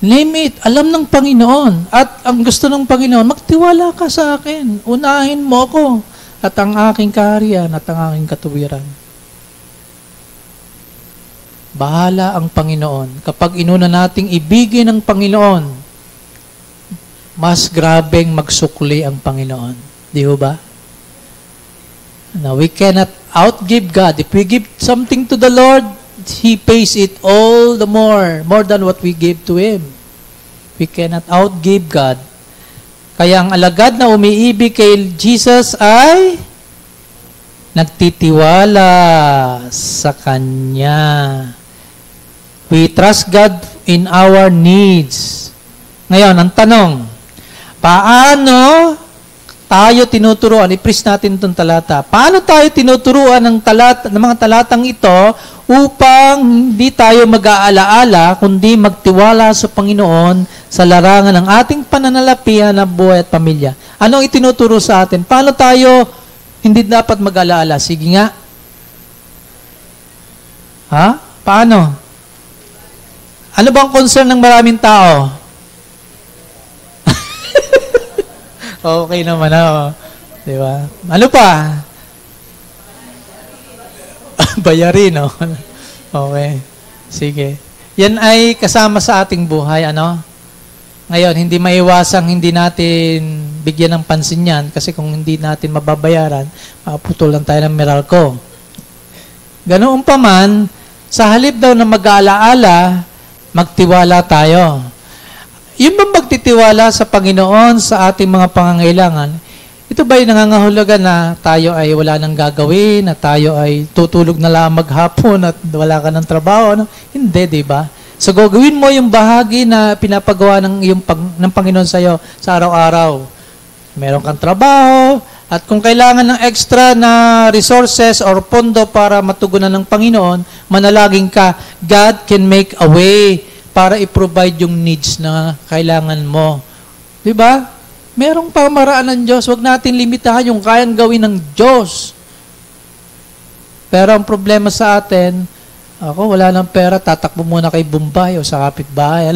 name it, alam ng Panginoon. At ang gusto ng Panginoon, magtiwala ka sa akin. Unahin mo ako at ang aking kaharian at ang aking katuwiran. Bahala ang Panginoon. Kapag inuna nating ibigin ng Panginoon, mas grabeng magsukli ang Panginoon. Di ba? Now, we cannot outgive God. If we give something to the Lord, He pays it all the more than what we give to Him. We cannot outgive God. Kaya ang alagad na umiibig kay Jesus ay nagtitiwala sa Kanya. We trust God in our needs. Ngayon, ang tanong, paano tayo tinuturuan? I-preach natin itong talata. Paano tayo tinuturuan ng mga talatang ito upang hindi tayo mag-aalaala, kundi magtiwala sa Panginoon sa larangan ng ating pananalapihan ng buhay at pamilya? Anong itinuturo sa atin? Paano tayo hindi dapat mag-aalaala? Sige nga. Ha? Paano? Ano bang concern ng maraming tao? Okay naman ako. Di ba? Ano pa? Bayarin, no? Okay. Sige. Yan ay kasama sa ating buhay, ano? Ngayon, hindi maiwasang hindi natin bigyan ng pansin yan kasi kung hindi natin mababayaran, maputulan tayo ng Meralco. Ganoon pa man, sa halip daw na mag-aalaala, magtiwala tayo. Yung bang magtitiwala sa Panginoon sa ating mga pangangailangan, ito ba'y nangangahulugan na tayo ay wala nang gagawin, na tayo ay tutulog na lang maghapon at wala ka ng trabaho? Ano? Hindi, di ba? So, gagawin mo yung bahagi na pinapagawa ng Panginoon sa iyo sa araw-araw. Meron kang trabaho, at kung kailangan ng extra na resources or pondo para matugunan ng Panginoon, manalangin ka, God can make a way para i-provide yung needs na kailangan mo. Di ba? Merong pamaraan ng Diyos. Huwag natin limitahan yung kayang gawin ng Diyos. Pero ang problema sa atin, ako wala ng pera, tatakbo muna kay Bombay o sa kapitbahay.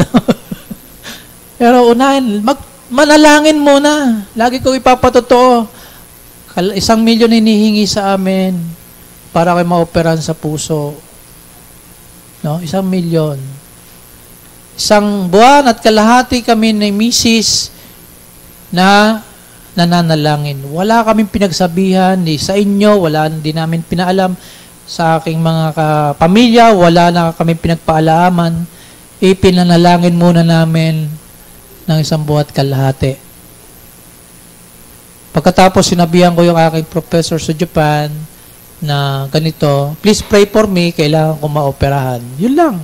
Pero unahin, manalangin muna. Lagi ko ipapatotoo. 1 milyon hinihingi sa amin para kayo maoperahan sa puso. No? 1 milyon. 1 buwan at kalahati kami ni Mrs. na nananalangin. Wala kaming pinagsabihan ni sa inyo, wala din namin pinaalam sa aking mga pamilya, wala na kaming pinagpaalaman. Ipinanalangin muna namin ng isang buhat kalahati. Pagkatapos sinabihan ko yung aking professor sa Japan na ganito, please pray for me, kailangan ko maoperahan. Yun lang.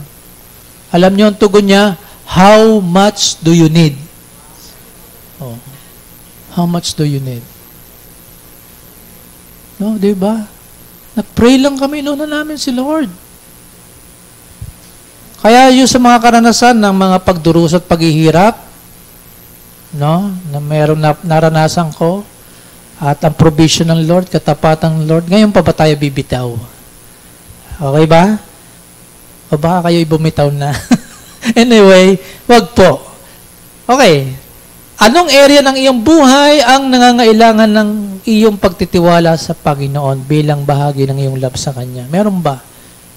Alam niyo ang tugon niya, how much do you need? Oh. How much do you need? No, di ba? Nag-pray lang kami, inuuna namin si Lord. Kaya yung sa mga karanasan ng mga pagdurusa at paghihirap, no, na meron naranasan ko, at ang provision ng Lord, katapatan ng Lord, ngayon pa ba tayo bibitaw? Okay ba? O baka kayo bumitaw na? Anyway, wag po. Okay. Anong area ng iyong buhay ang nangangailangan ng iyong pagtitiwala sa Panginoon bilang bahagi ng iyong love sa Kanya? Meron ba?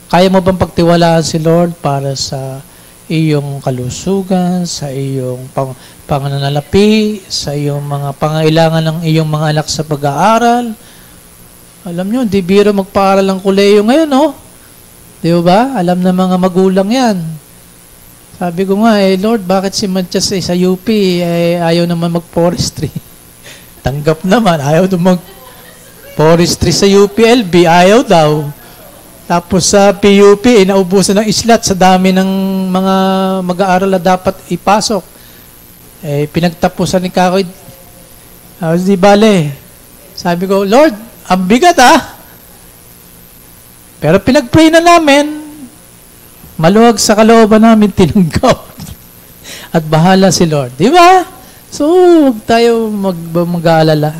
Kaya mo bang pagtiwalaan si Lord para sa iyong kalusugan, sa iyong panganalapi, sa iyong mga pangailangan ng iyong mga anak sa pag-aaral? Alam nyo, di biro magpaaral ng koleyo ngayon, no? Di ba? Alam na mga magulang yan. Sabi ko nga, Lord, bakit si Matias sa UP ayaw naman mag-forestry? Tanggap naman, ayaw naman mag-forestry sa UPLB, ayaw daw. Tapos sa PUP, naubusan ng islat sa dami ng mga mag-aaral na dapat ipasok. Pinagtapusan ni Kakoy. Di bale. Sabi ko, Lord, ang bigat Pero pinag-pray na namin. Maluwag sa kalooban namin tinanggap. At bahala si Lord. Di ba? So, huwag tayo mag-aalala.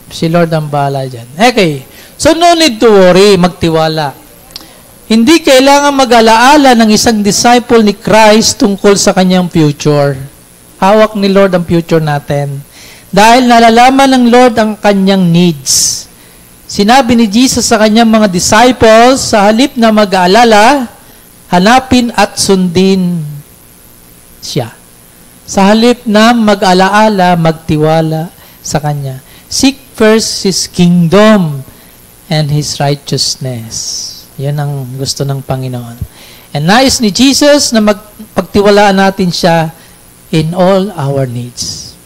Si Lord ang bahala dyan. Okay. So, no need to worry. Magtiwala. Hindi kailangan mag-alaala ng isang disciple ni Christ tungkol sa kanyang future. Hawak ni Lord ang future natin. Dahil nalalaman ng Lord ang kanyang needs. Sinabi ni Jesus sa kanyang mga disciples, sa halip na mag-aalala, hanapin at sundin siya. Sa halip na mag-alaala, magtiwala sa kanya. Seek first His kingdom and His righteousness. Yan ang gusto ng Panginoon. And nais ni Jesus na pagtiwalaan natin siya in all our needs.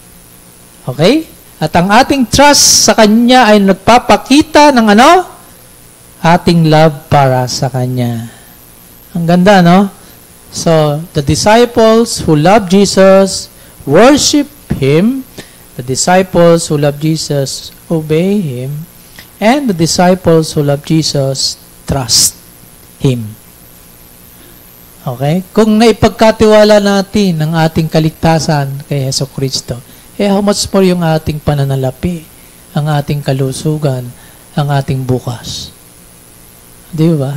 Okay? At ang ating trust sa Kanya ay nagpapakita ng ating love para sa Kanya. Ang ganda, no? So, the disciples who love Jesus worship Him. The disciples who love Jesus obey Him. And the disciples who love Jesus trust Him. Okay? Kung naipagkatiwala natin ang ating kaligtasan kay Jesucristo, how much more yung ating pananalapi, ang ating kalusugan, ang ating bukas. Di ba?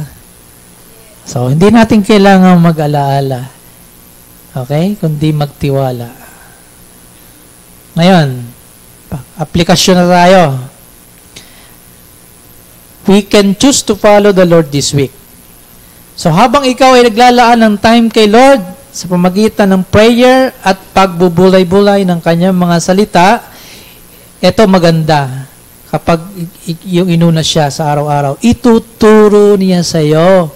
So, hindi natin kailangan mag-alaala. Okay? Kundi magtiwala. Ngayon, aplikasyon na tayo. We can choose to follow the Lord this week. So, habang ikaw ay naglalaan ng time kay Lord, sa pamagitan ng prayer at pagbubulay-bulay ng kanyang mga salita, ito maganda. Kapag yung inuna siya sa araw-araw, ituturo niya sa iyo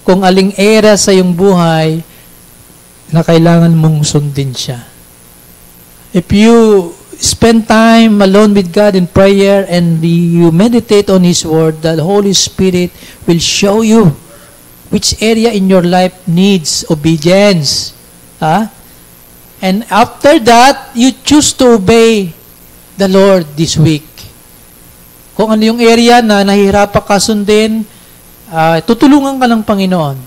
kung aling era sa iyong buhay na kailangan mong sundin siya. If you spend time alone with God in prayer and you meditate on His Word, the Holy Spirit will show you which area in your life needs obedience. And after that, you choose to obey the Lord this week. Kung ano yung area na nahihirapan ka sundin, tutulungan ka ng Panginoon.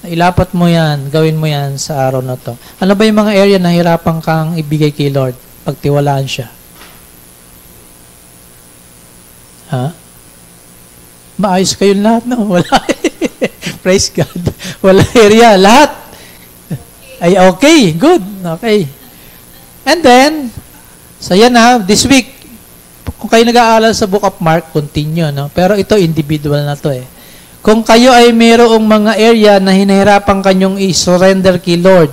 Ilapat mo yan, gawin mo yan sa araw na to. Ano ba yung mga area na nahihirapan kang ibigay kay Lord? Pagtiwalaan siya. Maayos kayo lahat, no? Wala. Praise God. Wala area. Lahat. Ay, okay. Good. Okay. And then, so yan this week, kung kayo nag-aalala sa Book of Mark, continue, no? Pero ito, individual na to Kung kayo ay mayroong mga area na hinahirapan kanyong i-surrender kay Lord,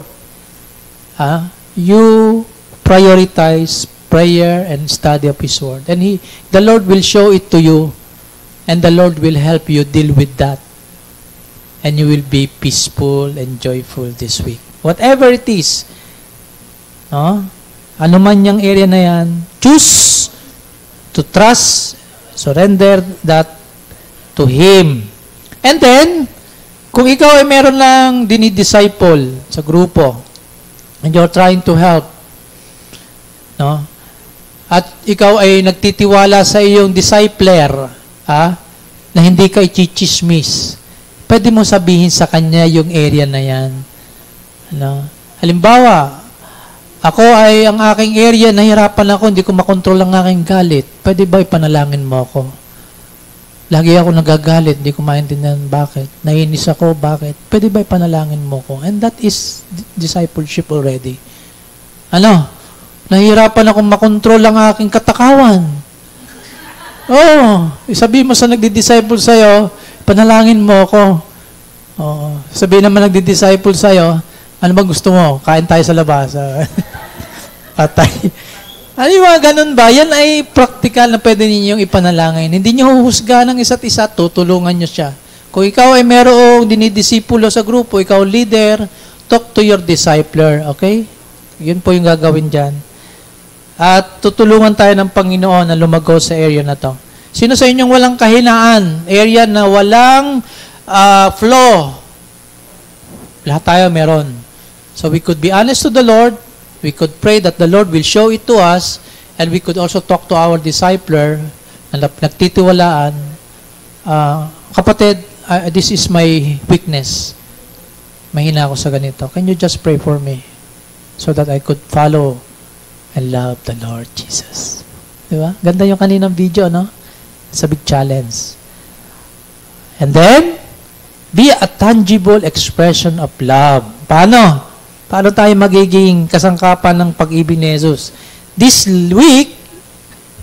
you prioritize prayer and study of His Word. And the Lord will show it to you, and the Lord will help you deal with that. And you will be peaceful and joyful this week. Whatever it is, no? Ano man yung area na yan, choose to trust, surrender that to Him. And then, kung ikaw ay meron lang dinidisciple sa grupo, and you're trying to help, no? At ikaw ay nagtitiwala sa iyong discipler, na hindi ka ichichismis, pwede mo sabihin sa kanya yung area na yan. Ano? Halimbawa, ako ay ang aking area, nahirapan ako, hindi ko makontrol ang aking galit. Pwede ba ipanalangin mo ako? Lagi ako nagagalit, hindi ko maintindihan bakit. Nainis ako, bakit? Pwede ba ipanalangin mo ko? And that is discipleship already. Ano? Nahihirapan akong makontrol ang aking katakawan. Sabihin mo sa nagdi-disciple sa'yo, panalangin mo ako. Sabihin naman nagdi-disciple sa'yo, ano ba gusto mo? Kain tayo sa labas. Patay. Ano yung mga ganun ba? Yan ay practical na pwede ninyong ipanalangin. Hindi nyo huhusga ng isa't isa, tutulungan nyo siya. Kung ikaw ay merong dinidisipulo sa grupo, ikaw leader, talk to your discipler, okay? Yun po yung gagawin dyan. At tutulungan tayo ng Panginoon na lumago sa area na to. Sino sa inyong walang kahinaan? Area na walang flaw? Lahat tayo meron. So we could be honest to the Lord. We could pray that the Lord will show it to us, and we could also talk to our discipler na nagtitiwalaan, kapatid, this is my weakness. Mahina ako sa ganito. Can you just pray for me so that I could follow and love the Lord Jesus? Diba? Ganda yung kaninang video, no? It's a big challenge. And then, be a tangible expression of love. Paano? Paano tayo magiging kasangkapan ng pag-ibig ni Jesus? This week,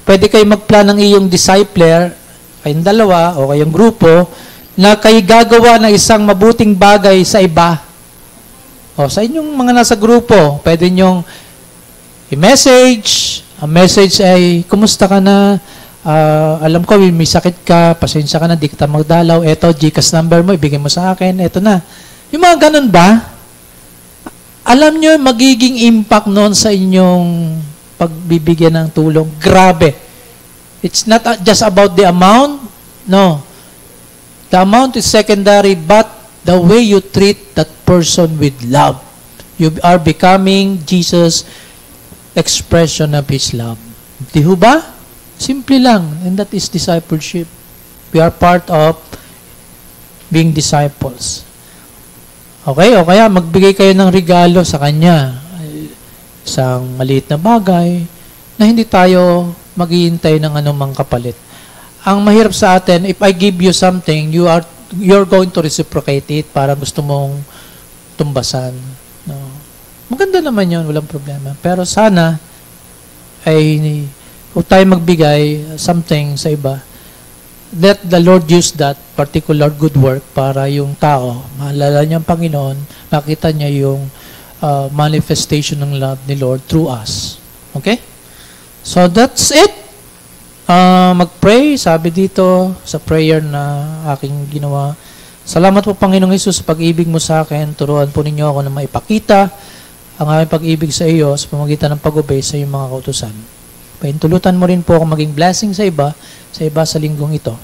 pwede kayo magplan ng iyong discipler, kayong dalawa o kayong grupo, na kayo gagawa ng isang mabuting bagay sa iba. O, sa inyong mga nasa grupo, pwede nyong i-message. Ang message ay, kumusta ka na? Alam ko, may sakit ka, pasensya ka na, di kita magdalaw. Eto, GCash number mo, ibigay mo sa akin. Eto na. Yung mga ganun ba? Alam nyo, magiging impact noon sa inyong pagbibigyan ng tulong. Grabe. It's not just about the amount. No. The amount is secondary, but the way you treat that person with love. You are becoming Jesus' expression of His love. Di ba? Simple lang. And that is discipleship. We are part of being disciples. Okay? O kaya magbigay kayo ng regalo sa Kanya. Isang maliit na bagay na hindi tayo maghihintay ng anumang kapalit. Ang mahirap sa atin, if I give you something, you're going to reciprocate it para gusto mong tumbasan. No. Maganda naman yun, walang problema. Pero sana ay huwag tayo magbigay something sa iba. Let the Lord use that particular good work para yung tao, maalala niya ang Panginoon, makita niya yung manifestation ng love ni Lord through us. Okay? So that's it. Mag-pray, sabi dito sa prayer na aking ginawa. Salamat po Panginoong Hesus sa pag-ibig mo sa akin. Turuan po ninyo ako na maipakita ang aming pag-ibig sa iyo sa pamamagitan ng pag-obey sa iyong mga kautusan. Paintulutan mo rin po ako maging blessing sa iba sa linggong ito.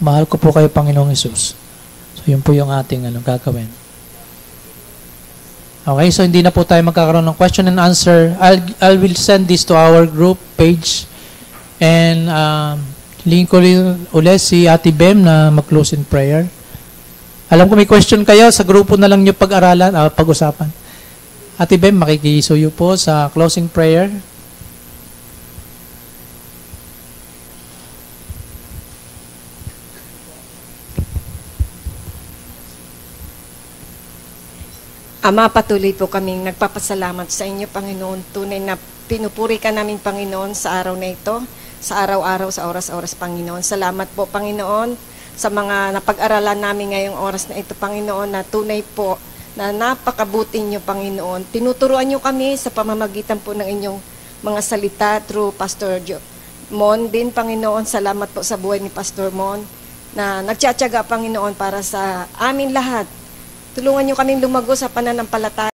Mahal ko po kayo, Panginoong Hesus. So, yun po yung ating gagawin. Okay, so hindi na po tayo magkakaroon ng question and answer. I will send this to our group page. And link ko rin ulit si Ate Bem na mag-close in prayer. Alam ko may question kayo, sa grupo na lang nyo pag-aralan, pag-usapan. Ate Bem, makikisuyo po sa closing prayer. Ama, patuloy po kaming nagpapasalamat sa inyo, Panginoon. Tunay na pinupuri ka namin, Panginoon, sa araw na ito, sa araw-araw, sa oras-oras, Panginoon. Salamat po, Panginoon, sa mga napag-aralan namin ngayong oras na ito, Panginoon, na tunay po na napakabuti niyo, Panginoon. Tinuturuan niyo kami sa pamamagitan po ng inyong mga salita through Pastor Mon din, Panginoon. Salamat po sa buhay ni Pastor Mon na nagtsatsaga, Panginoon, para sa amin lahat. Tulungan niyo kaming lumago sa pananampalataya.